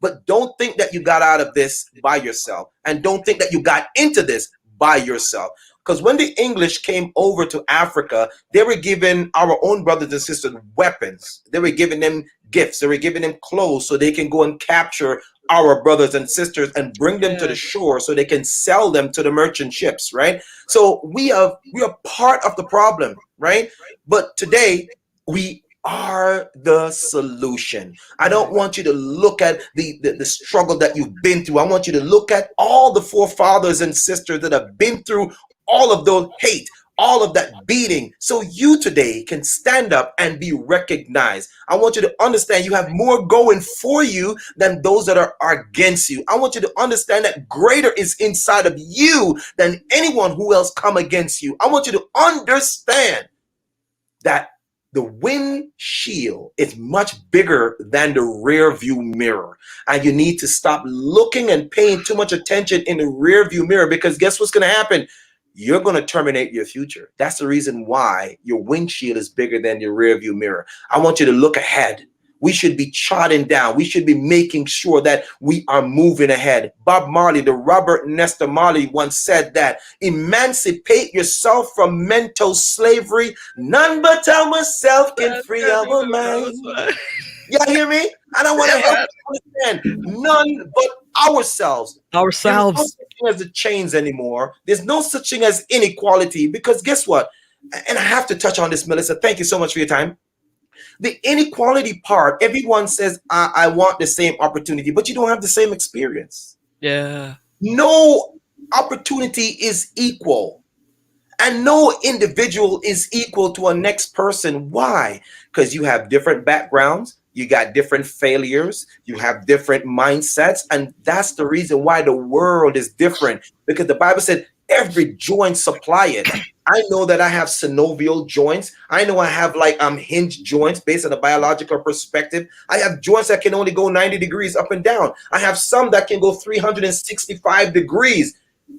But don't think that you got out of this by yourself. And don't think that you got into this by yourself. Because when the English came over to Africa, they were giving our own brothers and sisters weapons. They were giving them gifts. They were giving them clothes so they can go and capture our brothers and sisters and bring them to the shore so they can sell them to the merchant ships, right? So we are part of the problem, right? But today, we are the solution. I don't want you to look at the struggle that you've been through. I want you to look at all the forefathers and sisters that have been through all of those hate, all of that beating, so you today can stand up and be recognized. I want you to understand you have more going for you than those that are against you. I want you to understand that greater is inside of you than anyone who else come against you. I want you to understand that the windshield is much bigger than the rear view mirror. And you need to stop looking and paying too much attention in the rear view mirror, because guess what's going to happen? You're going to terminate your future. That's the reason why your windshield is bigger than your rear view mirror. I want you to look ahead. We should be charting down. We should be making sure that we are moving ahead. Bob Marley, the Robert Nesta Marley, once said that, emancipate yourself from mental slavery. None but ourselves can free our mind. Y'all hear me? And I want to help you understand. None but ourselves. There's no such thing as the chains anymore. There's no such thing as inequality, because guess what? And I have to touch on this, Millissa. Thank you so much for your time. The inequality part, everyone says, I want the same opportunity, but you don't have the same experience. Yeah. No opportunity is equal. And no individual is equal to a next person. Why? Because you have different backgrounds, You got different failures. You have different mindsets. And that's the reason why the world is different, because the Bible said every joint supply it. I know that I have synovial joints. I know I have like hinge joints based on a biological perspective. I have joints that can only go 90 degrees up and down. I have some that can go 365 degrees.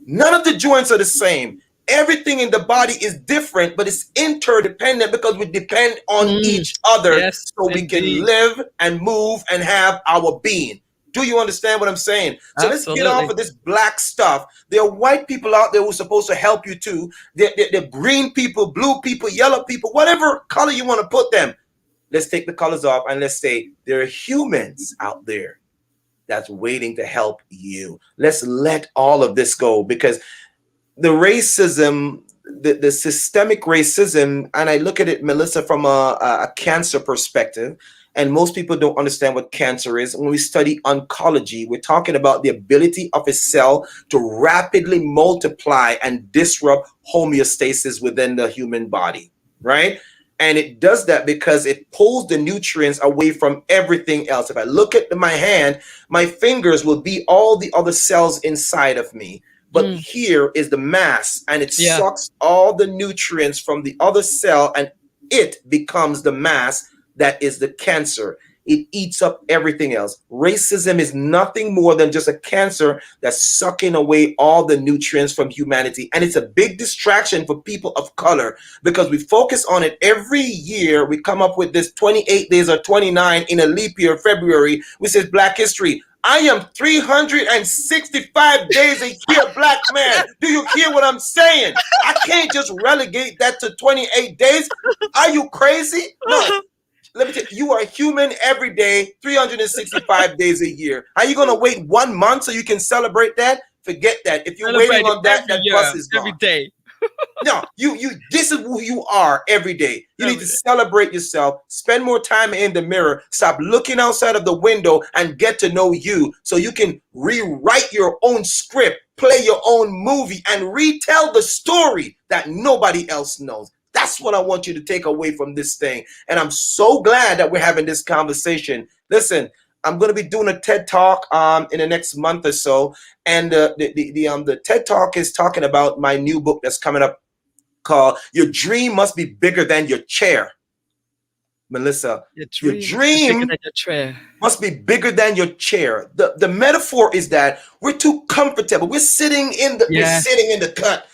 None of the joints are the same. Everything in the body is different, but it's interdependent because we depend on Mm. each other Yes, so we can indeed. live and move and have our being. Do you understand what I'm saying? So let's get off Absolutely. of this black stuff. There are white people out there who are supposed to help you too. They're green people, blue people, yellow people, whatever color you want to put them. Let's take the colors off and let's say there are humans out there that's waiting to help you. Let's let all of this go, because the racism, the systemic racism, and I look at it, Millissa, from a cancer perspective, and most people don't understand what cancer is. When we study oncology, we're talking about the ability of a cell to rapidly multiply and disrupt homeostasis within the human body, right? And it does that because it pulls the nutrients away from everything else. If I look at my hand, my fingers will be all the other cells inside of me. But Mm. here is the mass, and it Yeah. sucks all the nutrients from the other cell, and it becomes the mass that is the cancer. It eats up everything else. Racism is nothing more than just a cancer that's sucking away all the nutrients from humanity. And it's a big distraction for people of color because we focus on it every year. We come up with this 28 days or 29 in a leap year, February, which is Black History. I am 365 days a year black man. Do you hear what I'm saying? I can't just relegate that to 28 days. Are you crazy? No. Let me tell you, you are human every day, 365 days a year. Are you going to wait 1 month so you can celebrate that? Forget that. If you're waiting Celebrate it on that, every that bus year, is every gone. day. No, this is who you are every day. You need Every to day. celebrate yourself, spend more time in the mirror, stop looking outside of the window and get to know you so you can rewrite your own script, play your own movie, and retell the story that nobody else knows. That's what I want you to take away from this thing. And I'm so glad that we're having this conversation. Listen, I'm going to be doing a TED Talk in the next month or so. And the TED Talk is talking about my new book that's coming up called Your Dream Must Be Bigger Than Your Chair. Mellissa, Your your dream must be bigger dream than your chair. must be bigger than your chair. The metaphor is that we're too comfortable. We're Yes. sitting in the cut.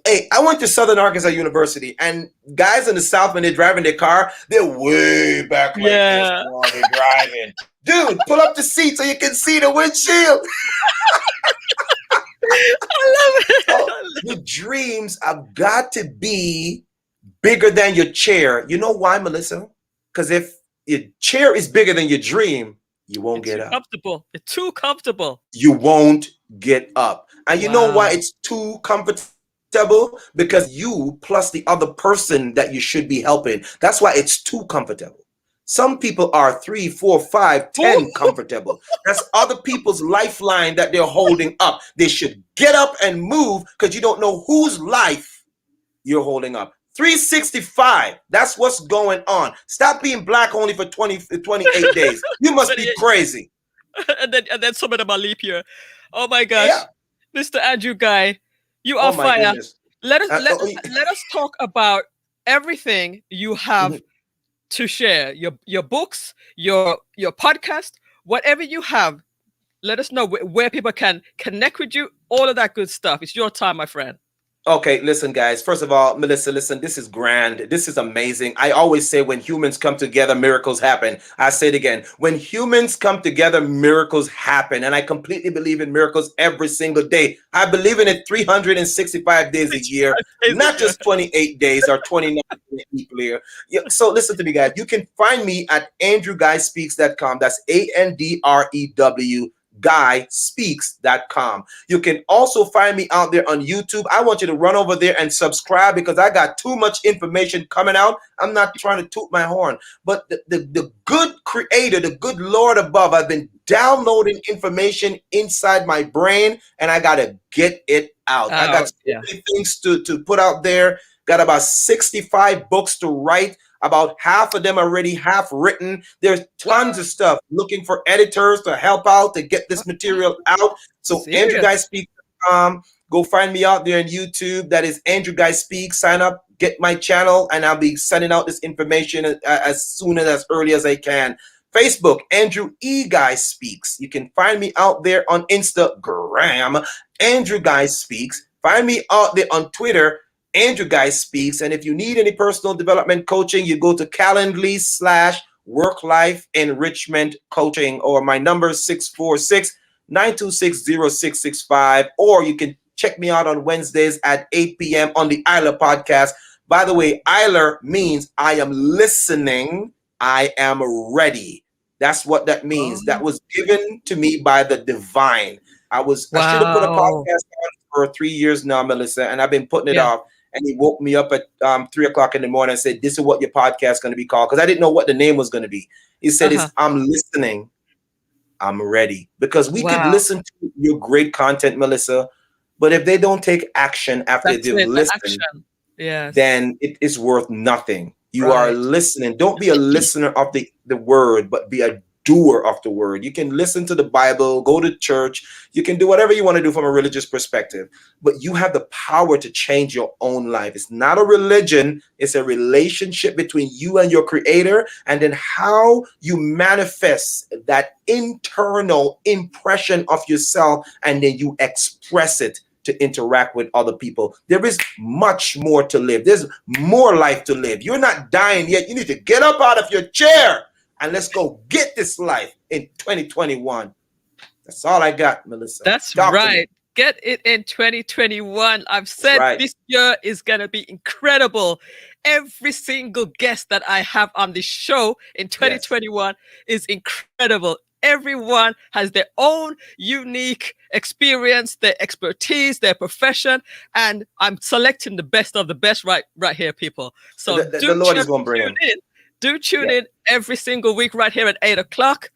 Hey, I went to Southern Arkansas University, and guys in the South, when they're driving their car, they're way back like this Yeah. while they're driving. Dude, pull up the seat so you can see the windshield. I love So it. your dreams have got to be bigger than your chair. You know why, Mellissa? Because if your chair is bigger than your dream, you won't It's get too up. comfortable. It's too comfortable. You won't get up. And you know why Wow. it's too comfortable? Because you plus the other person that you should be helping. That's why it's too comfortable. Some people are 3, 4, 5, Ooh. 10 comfortable. That's other people's lifeline that they're holding up. They should get up and move because you don't know whose life you're holding up. 365. That's what's going on. Stop being black only for 28 days. You must be 28. crazy. And then some of them are leap year. Oh my Yeah. gosh. Mr. Andrew Guy, you are Oh my fire. goodness. Let us Uh, let, oh, let us talk about everything you have to share. Your books, your podcast, whatever you have. Let us know where people can connect with you, all of that good stuff. It's your time, my friend. Okay, listen, guys. First of all, Mellissa, listen, this is grand. This is amazing. I always say when humans come together, miracles happen. I say it again. When humans come together, miracles happen. And I completely believe in miracles every single day. I believe in it 365 days a year, not just 28 days or 29 people here. Yeah, so listen to me, guys. You can find me at andrewguyspeaks.com. That's ANDREW guyspeaks.com. You can also find me out there on YouTube. I want you to run over there and subscribe because I got too much information coming out. I'm not trying to toot my horn, but the good creator, the good Lord above, I've been downloading information inside my brain and I got to get it out. I got so many things to put out there. Got about 65 books to write. About half of them already half written. There's What? tons of stuff. Looking for editors to help out to get this material out. So Andrew Serious? Guy Speaks. Go find me out there on YouTube. That is Andrew Guy Speaks. Sign up, get my channel, and I'll be sending out this information as soon as early as I can. Facebook, Andrew E. Guy Speaks. You can find me out there on Instagram, Andrew Guy Speaks. Find me out there on Twitter, Andrew Guy Speaks. And if you need any personal development coaching, you go to Calendly/Work Life Enrichment Coaching, or my number is 646-926-0665, or you can check me out on Wednesdays at 8 p.m. on the Isla podcast. By the way, Isla means I am listening, I am ready. That's what that means. That was given to me by the divine. I should have put a Wow. podcast on for 3 years now, Millissa, and I've been putting it Yeah. off. And he woke me up at 3 o'clock in the morning and said, "This is what your podcast is going to be called," because I didn't know what the name was going to be. He said, Uh-huh. "I'm listening, I'm ready." Because we could Wow. listen to your great content, Millissa, but if they don't take action after That's they've it. The listened, action. Yes. then it is worth nothing. You are Right. listening. Don't be a listener of the word, but be a doer of the word. You can listen to the Bible, go to church, you can do whatever you want to do from a religious perspective, but you have the power to change your own life. It's not a religion, it's a relationship between you and your creator, and then how you manifest that internal impression of yourself, and then you express it to interact with other people. There is much more to live. There's more life to live. You're not dying yet. You need to get up out of your chair and let's go get this life in 2021. That's all I got, Millissa. That's Talk to me. right. Get it in 2021. I've said right. this year is going to be incredible. Every single guest that I have on the show in 2021 is incredible. Everyone has their own unique experience, their expertise, their profession, and I'm selecting the best of the best right here, people. So the Lord is going to bring tune him. in. Do tune in every single week right here at 8 o'clock.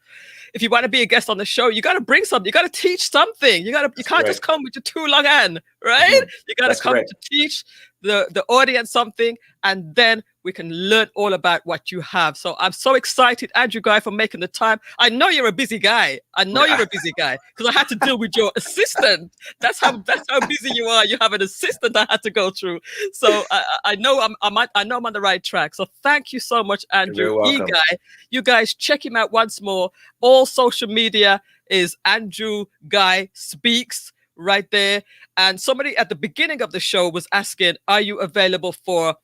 If you want to be a guest on the show, you got to bring something. You got to teach something. You can't just come with your too long hand, right? Mm-hmm. You got to come to teach the audience something, and then we can learn all about what you have. So I'm so excited, Andrew Guy, for making the time. I know you're a busy guy. Because I had to deal with your assistant. That's how busy you are. You have an assistant I had to go through. So I know I'm on the right track. So thank you so much, Andrew E. Guy. You guys check him out once more. All social media is Andrew Guy Speaks right there. And somebody at the beginning of the show was asking, are you available for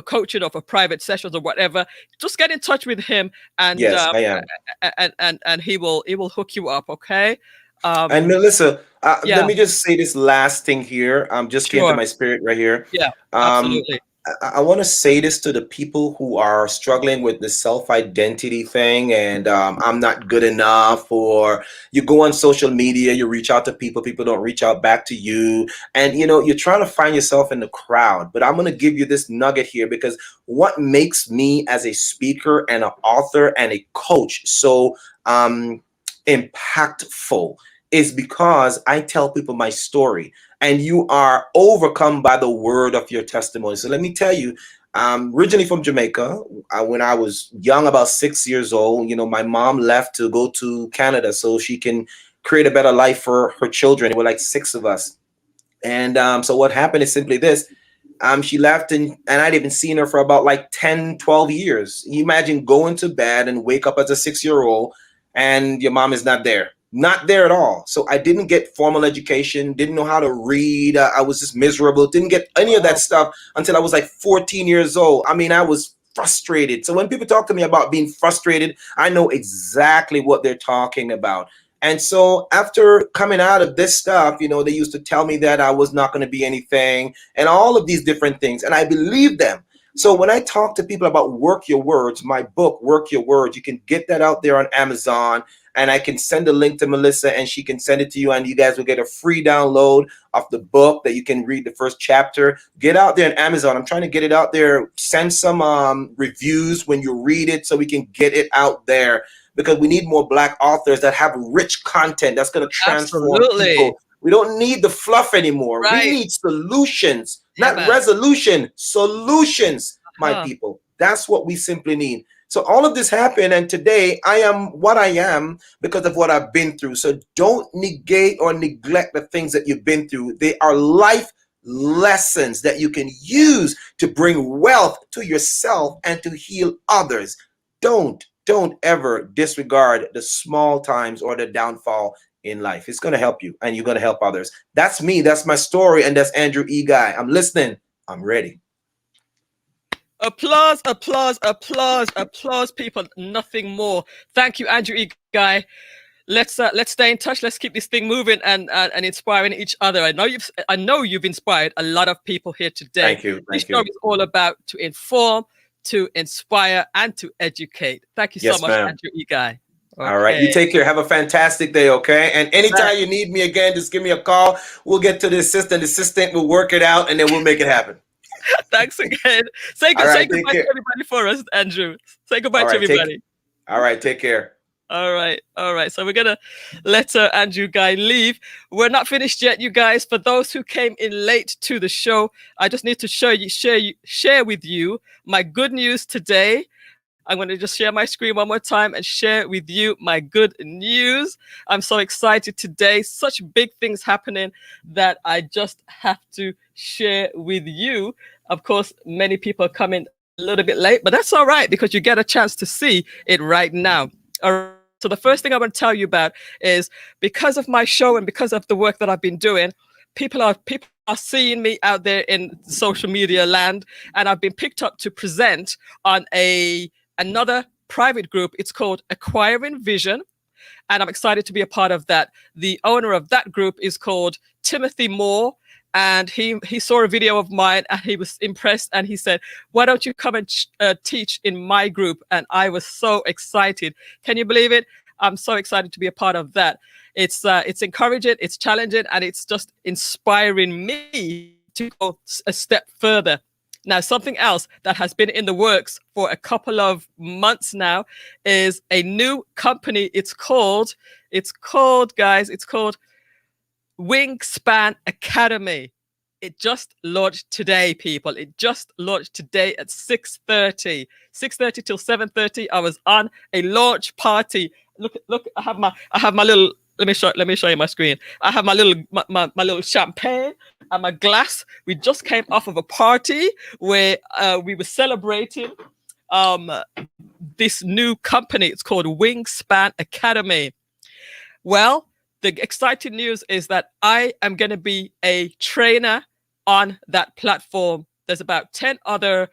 coaching or for private sessions or whatever? Just get in touch with him, and I am. and he will hook you up. Okay. And Millissa, let me just say this last thing here. Just came to my spirit right here. Yeah, absolutely. I want to say this to the people who are struggling with the self-identity thing, and I'm not good enough, or you go on social media, you reach out to people don't reach out back to you, and you're trying to find yourself in the crowd. But I'm going to give you this nugget here, because what makes me as a speaker and an author and a coach so impactful is because I tell people my story, and you are overcome by the word of your testimony. So let me tell you, originally from Jamaica. When I was young, about 6 years old, my mom left to go to Canada so she can create a better life for her children. There were like 6 of us. And so what happened is simply this. She left, and I'd even seen her for about like 10, 12 years. You imagine going to bed and wake up as a 6-year-old and your mom is not there. Not there at all. So I didn't get formal education, didn't know how to read. I was just miserable. Didn't get any of that stuff until I was like 14 years old. I mean, I was frustrated. So when people talk to me about being frustrated, I know exactly what they're talking about. And so after coming out of this stuff, they used to tell me that I was not going to be anything and all of these different things. And I believed them. So when I talk to people about Work Your Words, my book, Work Your Words, you can get that out there on Amazon. And I can send a link to Millissa, and she can send it to you, and you guys will get a free download of the book that you can read the first chapter. Get out there on Amazon. I'm trying to get it out there. Send some reviews when you read it so we can get it out there, because we need more Black authors that have rich content that's going to transform people. We don't need the fluff anymore. Right. We need solutions, not resolution, solutions, my people. That's what we simply need. So all of this happened, and today I am what I am because of what I've been through. So don't negate or neglect the things that you've been through. They are life lessons that you can use to bring wealth to yourself and to heal others. Don't ever disregard the small times or the downfall in life. It's going to help you, and you're going to help others. That's me. That's my story, and that's Andrew E. Guy. I'm listening. I'm ready. Applause, applause, applause, applause, people. Nothing more. Thank you, Andrew E. Guy. Let's stay in touch. Let's keep this thing moving and inspiring each other. I know you've inspired a lot of people here today. Thank you. This show is all about to inform, to inspire, and to educate. Thank you so much, Andrew E. Guy. Okay. All right. You take care. Have a fantastic day. Okay. And anytime you need me again, just give me a call. We'll get to the assistant. The assistant will work it out, and then we'll make it happen. Thanks again. Say goodbye to everybody for us, Andrew. Say goodbye to everybody. All right. Take care. All right. So we're going to let Andrew Guy leave. We're not finished yet, you guys. For those who came in late to the show, I just need to share with you my good news today. I'm going to just share my screen one more time and share with you my good news. I'm so excited today. Such big things happening that I just have to share with you. Of course, many people are coming a little bit late, but that's all right because you get a chance to see it right now. All right. So the first thing I want to tell you about is because of my show and because of the work that I've been doing, people are seeing me out there in social media land, and I've been picked up to present on another private group. It's called Acquiring Vision, and I'm excited to be a part of that. The owner of that group is called Timothy Moore, and he saw a video of mine and he was impressed, and he said, why don't you come and teach in my group? And I was so excited. Can you believe it? I'm so excited to be a part of that. It's encouraging, it's challenging, and it's just inspiring me to go a step further. Now, something else that has been in the works for a couple of months now is a new company. It's called Wingspan Academy. It just launched today, people. It just launched today at 6:30 till 7:30. I was on a launch party. Look, I have my little, let me show you my screen. I have my little champagne and my glass. We just came off of a party where we were celebrating this new company. It's called Wingspan Academy. Well, the exciting news is that I am going to be a trainer on that platform. There's about 10 other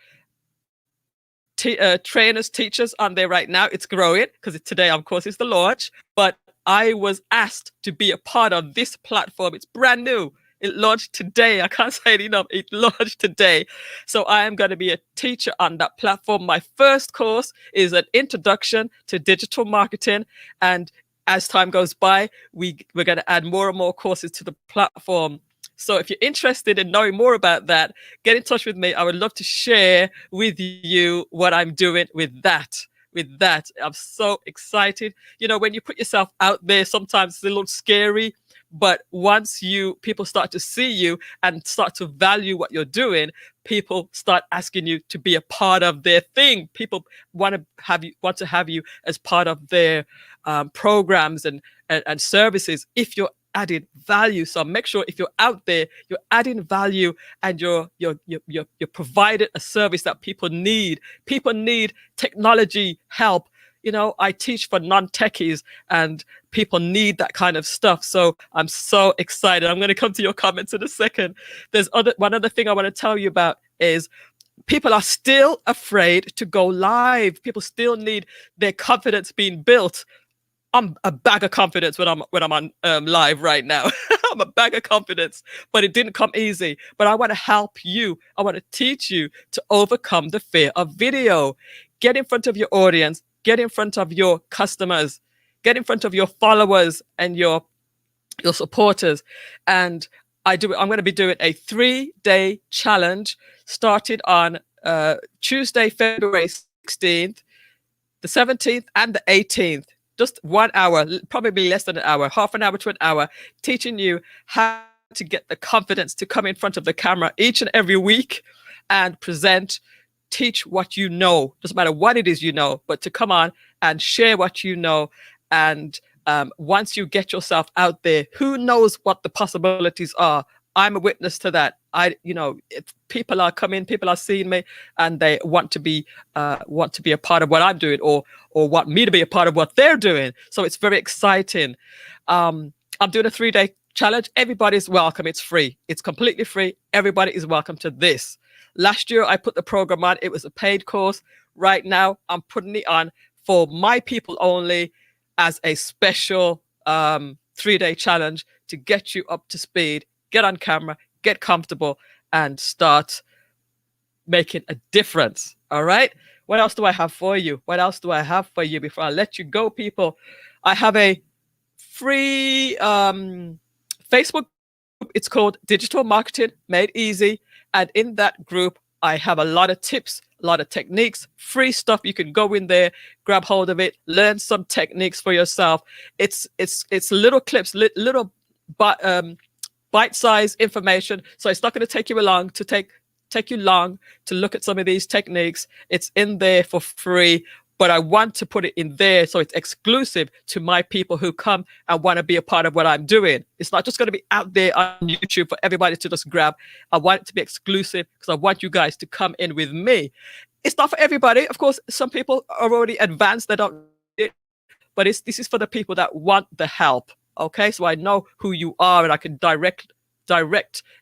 trainers, teachers on there right now. It's growing because today, of course, is the launch. But I was asked to be a part of this platform. It's brand new. It launched today. I can't say it enough. It launched today. So I am going to be a teacher on that platform. My first course is an introduction to digital marketing, and as time goes by, we're going to add more and more courses to the platform. So if you're interested in knowing more about that, get in touch with me. I would love to share with you what I'm doing with that. I'm so excited. You know, when you put yourself out there, sometimes it's a little scary, but once people start to see you and start to value what you're doing, people start asking you to be a part of their thing. People want to have you as part of their programs and services if you're adding value. So make sure if you're out there, you're adding value and you're provided a service that people need. People need technology help. You know, I teach for non-techies and people need that kind of stuff. So I'm so excited. I'm going to come to your comments in a second. There's one other thing I want to tell you about is people are still afraid to go live. People still need their confidence being built. I'm a bag of confidence when I'm on live right now. I'm a bag of confidence, but it didn't come easy. But I want to help you. I want to teach you to overcome the fear of video. Get in front of your audience. Get in front of your customers. Get in front of your followers and your supporters. And I'm going to be doing a 3-day challenge started on Tuesday, February 16th, the 17th, and the 18th. Just 1 hour, probably less than an hour, half an hour to an hour, teaching you how to get the confidence to come in front of the camera each and every week and present teach what you know, doesn't matter what it is you know, but to come on and share what you know. And once you get yourself out there, who knows what the possibilities are? I'm a witness to that. If people are coming, people are seeing me, and they want to be a part of what I'm doing, or want me to be a part of what they're doing. So it's very exciting. I'm doing a 3-day challenge. Everybody's welcome. It's free. It's completely free. Everybody is welcome to this. Last year, I put the program on. It was a paid course. Right now, I'm putting it on for my people only as a special 3-day challenge to get you up to speed, get on camera, get comfortable, and start making a difference. All right. What else do I have for you? What else do I have for you before I let you go, people? I have a free Facebook group. It's called Digital Marketing Made Easy. And in that group, I have a lot of tips, a lot of techniques, free stuff. You can go in there, grab hold of it, learn some techniques for yourself. It's little clips, little bite-sized information. So it's not going to take you long to look at some of these techniques. It's in there for free, but I want to put it in there so it's exclusive to my people who come and want to be a part of what I'm doing. It's not just going to be out there on YouTube for everybody to just grab. I want it to be exclusive because I want you guys to come in with me. It's not for everybody. Of course, some people are already advanced. They don't need it, but this is for the people that want the help. Okay, so I know who you are and I can direct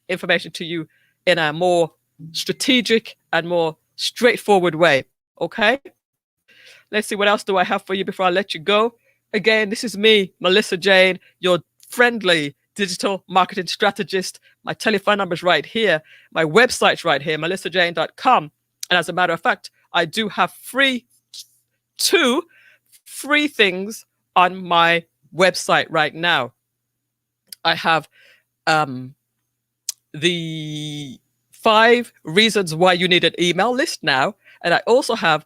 information to you in a more strategic and more straightforward way. Okay, let's see, what else do I have for you before I let you go? Again, this is me, Millissa Jayne, your friendly digital marketing strategist. My telephone number is right here. My website's right here, melissajayne.com. And as a matter of fact, I do have two free things on my website right now. I have the 5 reasons why you need an email list now. And I also have,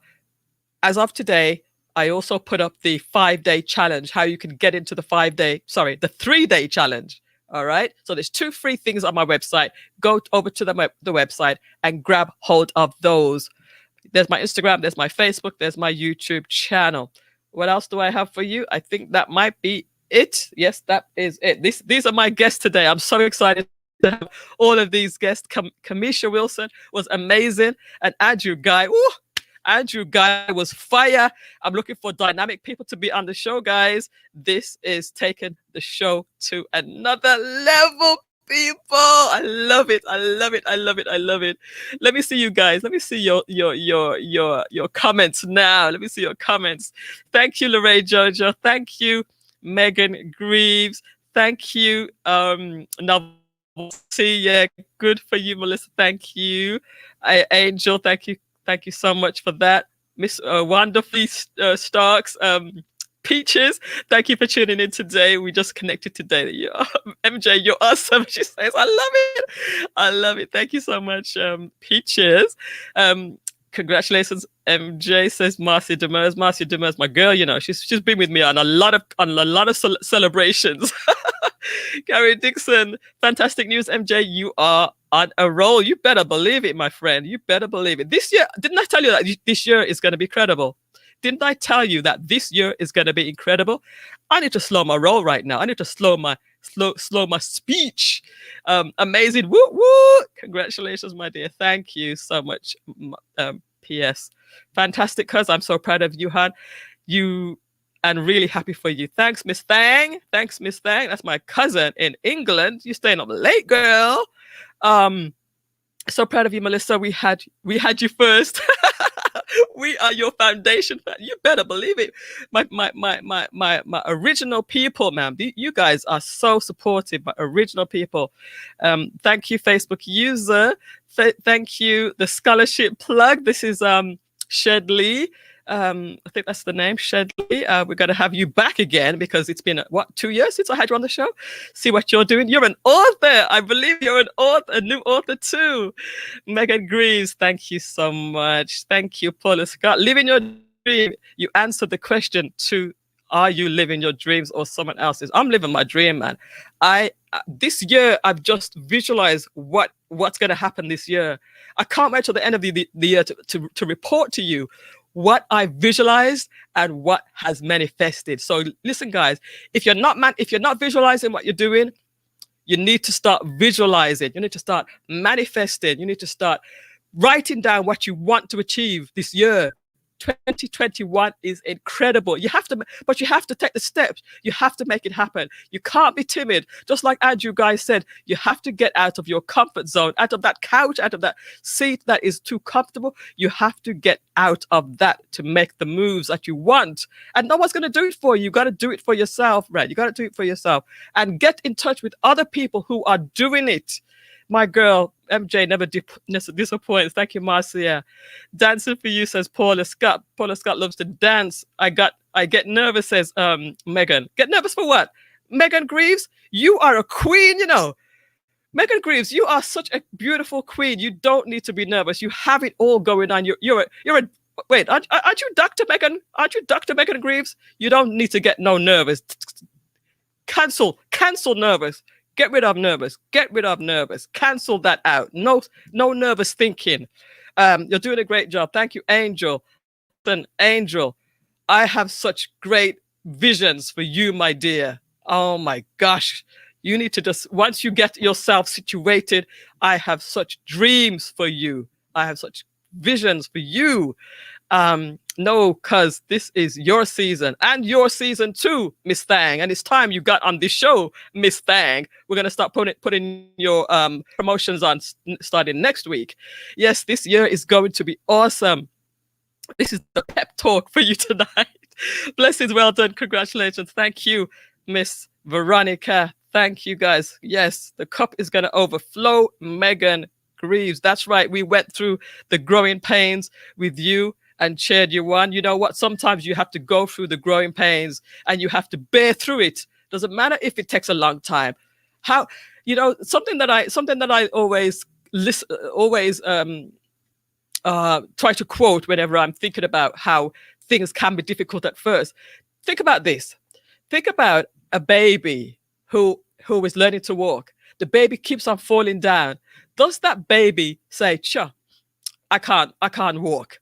as of today, I also put up the 5-day challenge, how you can get into the 3-day challenge. All right. So there's 2 free things on my website. Go over to the website and grab hold of those. There's my Instagram, there's my Facebook, there's my YouTube channel. What else do I have for you? I think that might be it. Yes, that is it. These are my guests today. I'm so excited to have all of these guests. Kiamesha Wilson was amazing. And Andrew Guy was fire. I'm looking for dynamic people to be on the show, guys. This is taking the show to another level, people. I love it. I love it. I love it. I love it. Let me see you guys. Let me see your comments now. Let me see your comments. Thank you, Lorraine Jojo. Thank you, Megan Greaves. Thank you, Novelty. Yeah, good for you, Melissa. Thank you, Angel. Thank you. Thank you so much for that. Miss Wonderfully Starks, Peaches, thank you for tuning in today. We just connected today. MJ, you're awesome. She says, I love it. I love it. Thank you so much, Peaches. Congratulations, MJ, says Marcy Demers. Marcy Demers, my girl, she's been with me on a lot of celebrations. Gary Dixon, fantastic news, MJ. You are on a roll. You better believe it, my friend. You better believe it. This year, didn't I tell you that this year is going to be credible? Didn't I tell you that this year is going to be incredible? I need to slow my roll right now. I need to slow my speech. Amazing. Woo woo. Congratulations, my dear. Thank you so much. PS. Fantastic, cuz I'm so proud of you, Han. And really happy for you. Thanks, Miss Thang. Thanks, Miss Thang. That's my cousin in England. You staying up late, girl. So proud of you, Melissa. We had you first. We are your foundation. You better believe it. My original people, man. You guys are so supportive. My original people. Thank you, Facebook user. Thank you, the scholarship plug. This is Shedley. I think that's the name, Shedley. We're going to have you back again because it's been 2 years since I had you on the show. See what you're doing. You're an author. I believe you're an author, a new author too. Megan Greaves, thank you so much. Thank you, Paula Scott. Living your dream. You answered the question to Are you living your dreams or someone else's? I'm living my dream, man. This year I've just visualized what's going to happen this year. I can't wait till the end of the year to report to you what I visualized and what has manifested. So listen, guys, if you're not visualizing what you're doing, you need to start visualizing. You need to start manifesting. You need to start writing down what you want to achieve this year. 2021 is incredible. You have to take the steps. You have to make it happen. You can't be timid. Just like Andrew guys said, you have to get out of your comfort zone, out of that couch, out of that seat that is too comfortable. You have to get out of that to make the moves that you want. And no one's going to do it for you. You got to do it for yourself, right? You got to do it for yourself and get in touch with other people who are doing it. My girl, MJ, never disappoints. Thank you, Marcia. Dancing for you, says Paula Scott. Paula Scott loves to dance. I get nervous, says Megan. Get nervous for what? Megan Greaves, you are a queen, you know. Megan Greaves, you are such a beautiful queen. You don't need to be nervous. You have it all going on. Wait, aren't you Dr. Megan? Aren't you Dr. Megan Greaves? You don't need to get no nervous. Cancel nervous. Get rid of nervous. Get rid of nervous. Cancel that out. No nervous thinking. You're doing a great job. Thank you, Angel. Angel, I have such great visions for you, my dear. Oh my gosh. You need to just, once you get yourself situated, I have such dreams for you. I have such visions for you. No, because this is your season and your season too, Miss Thang. And it's time you got on this show, Miss Thang. We're going to start putting your promotions on starting next week. Yes, this year is going to be awesome. This is the pep talk for you tonight. Blessings, well done. Congratulations. Thank you, Miss Veronica. Thank you, guys. Yes, the cup is going to overflow. Megan Greaves. That's right. We went through the growing pains with you and cheered you on. You know what? Sometimes you have to go through the growing pains and you have to bear through it. Doesn't matter if it takes a long time. How, you know, something that I always try to quote whenever I'm thinking about how things can be difficult at first. Think about this. Think about a baby who is learning to walk. The baby keeps on falling down. Does that baby say, "Sure, I can't walk"?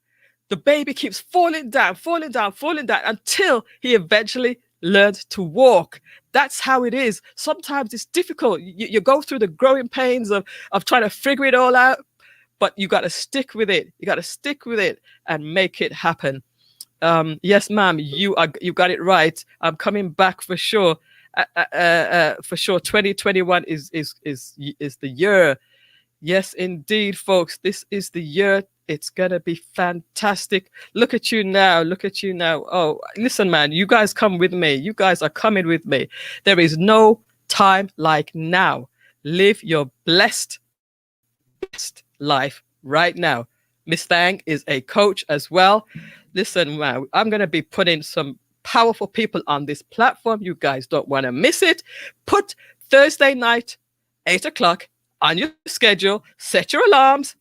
The baby keeps falling down until he eventually learns to walk. That's how it is. Sometimes it's difficult. You go through the growing pains of trying to figure it all out, but you got to stick with it. You got to stick with it and make it happen. Yes, ma'am, you got it right. I'm coming back for sure. For sure, 2021 is the year. Yes, indeed, folks. This is the year. It's gonna be fantastic. Look at you now. Look at you now. Oh, listen, man. You guys come with me. You guys are coming with me. There is no time like now. Live your best life right now. Miss Thang is a coach as well. Listen, man, I'm gonna be putting some powerful people on this platform. You guys don't want to miss it. Put Thursday night, 8 o'clock on your schedule. Set your alarms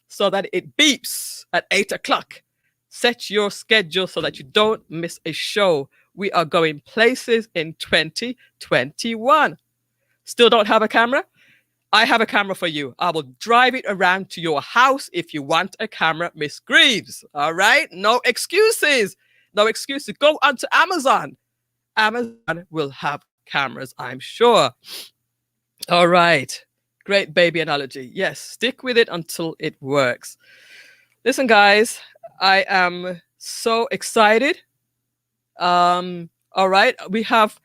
so that it beeps at 8 o'clock. Set your schedule so that you don't miss a show. We are going places in 2021. Still don't have a camera? I have a camera for you. I will drive it around to your house if you want a camera, Miss Greaves. All right? No excuses. No excuses. Go onto Amazon. Amazon will have cameras, I'm sure. All right. Great baby analogy. Yes, stick with it until it works. Listen, guys, I am so excited. All right. We have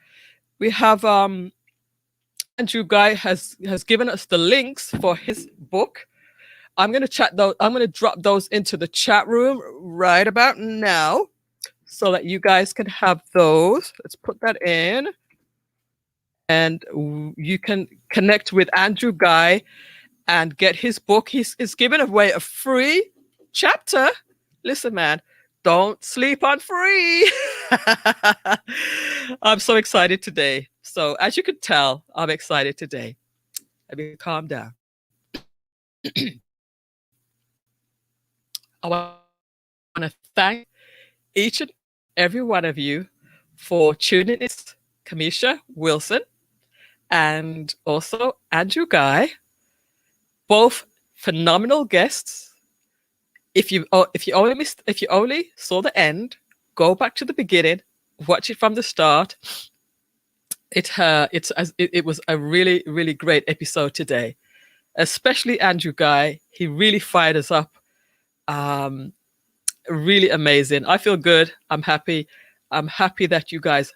Andrew Guy has given us the links for his book. I'm going to drop those into the chat room right about now, so that you guys can have those. Let's put that in. And you can connect with Andrew Guy and get his book. He's giving away a free chapter. Listen, man, don't sleep on free. I'm so excited today. So as you can tell, I'm excited today. Let me calm down. I want to thank each and every one of you for tuning in. Kiamesha Wilson and also Andrew Guy, both phenomenal guests. If you only saw the end, go back to the beginning, watch it from the start. It was a really, really great episode today, especially Andrew Guy. He really fired us up. Really amazing. I feel good. I'm happy. I'm happy that you guys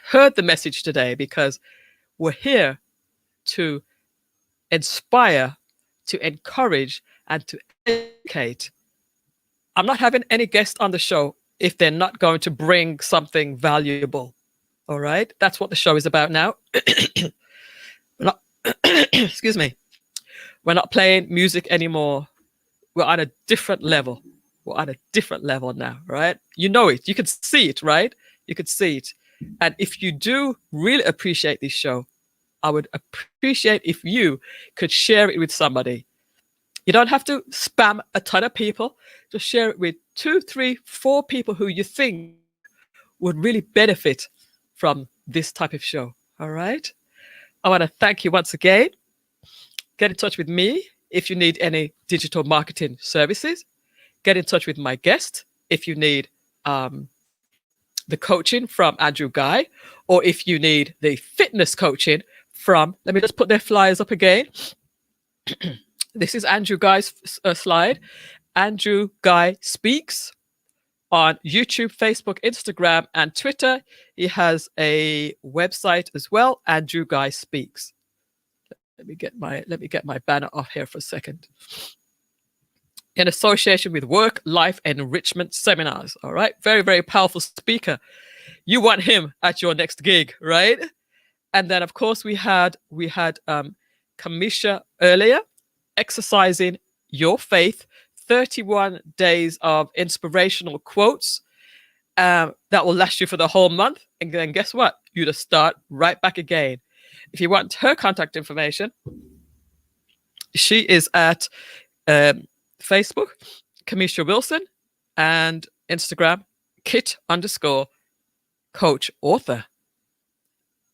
heard the message today, because we're here to inspire, to encourage, and to educate. I'm not having any guests on the show if they're not going to bring something valuable. All right? That's what the show is about now. We're not, excuse me. We're not playing music anymore. We're on a different level. We're on a different level now, right? You know it. You can see it, right? You could see it. And if you do really appreciate this show, I would appreciate if you could share it with somebody. You don't have to spam a ton of people. Just share it with 2, 3, 4 people who you think would really benefit from this type of show. All right? I want to thank you once again. Get in touch with me if you need any digital marketing services. Get in touch with my guest if you need the coaching from Andrew Guy, or if you need the fitness coaching from, let me just put their flyers up again. This is Andrew Guy's slide. Andrew Guy Speaks on YouTube, Facebook, Instagram, and Twitter. He has a website as well, Andrew Guy Speaks. Let me get my banner off here for a second. In association with Work Life Enrichment Seminars. All right. Very, very powerful speaker. You want him at your next gig, right? And then, of course, we had Kiamesha earlier, Exercising Your Faith, 31 days of inspirational quotes that will last you for the whole month. And then guess what? You just start right back again. If you want her contact information, she is at Facebook, Kiamesha Wilson, and Instagram, kit_coach author.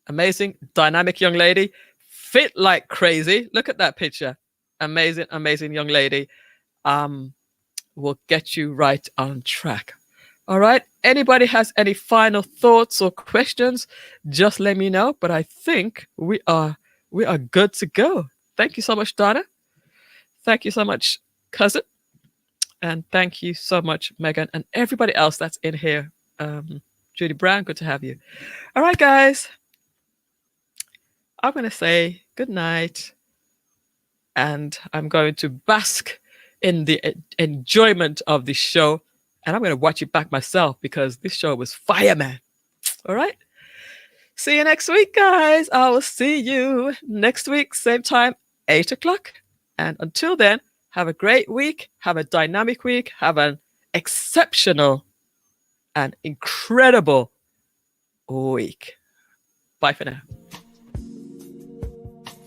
Amazing, dynamic young lady, fit like crazy. Look at that picture. Amazing, amazing young lady. Will get you right on track. All right. Anybody has any final thoughts or questions, just let me know. But I think we are good to go. Thank you so much, Donna. Thank you so much, cousin. And thank you so much, Megan, and everybody else that's in here. Judy Brown, good to have you. All right, guys. I'm going to say good night. And I'm going to bask in the enjoyment of this show. And I'm going to watch it back myself, because this show was fire, man. All right. See you next week, guys. I will see you next week, same time, 8 o'clock. And until then, have a great week. Have a dynamic week. Have an exceptional and incredible week. Bye for now.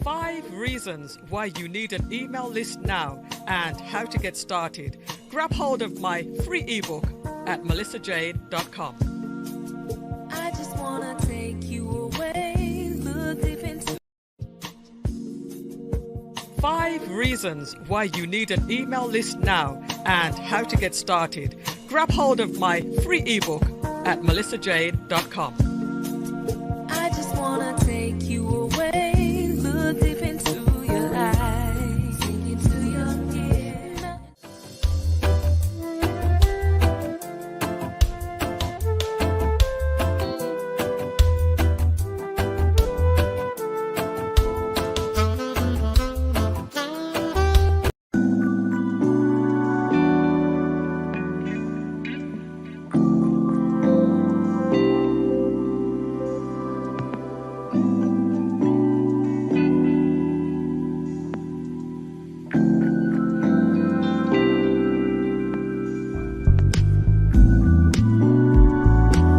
5 reasons why you need an email list now and how to get started. Grab hold of my free ebook at MillissaJayne.com. I just wanna take you away, look deep into 5 reasons why you need an email list now and how to get started. Grab hold of my free ebook at MillissaJayne.com.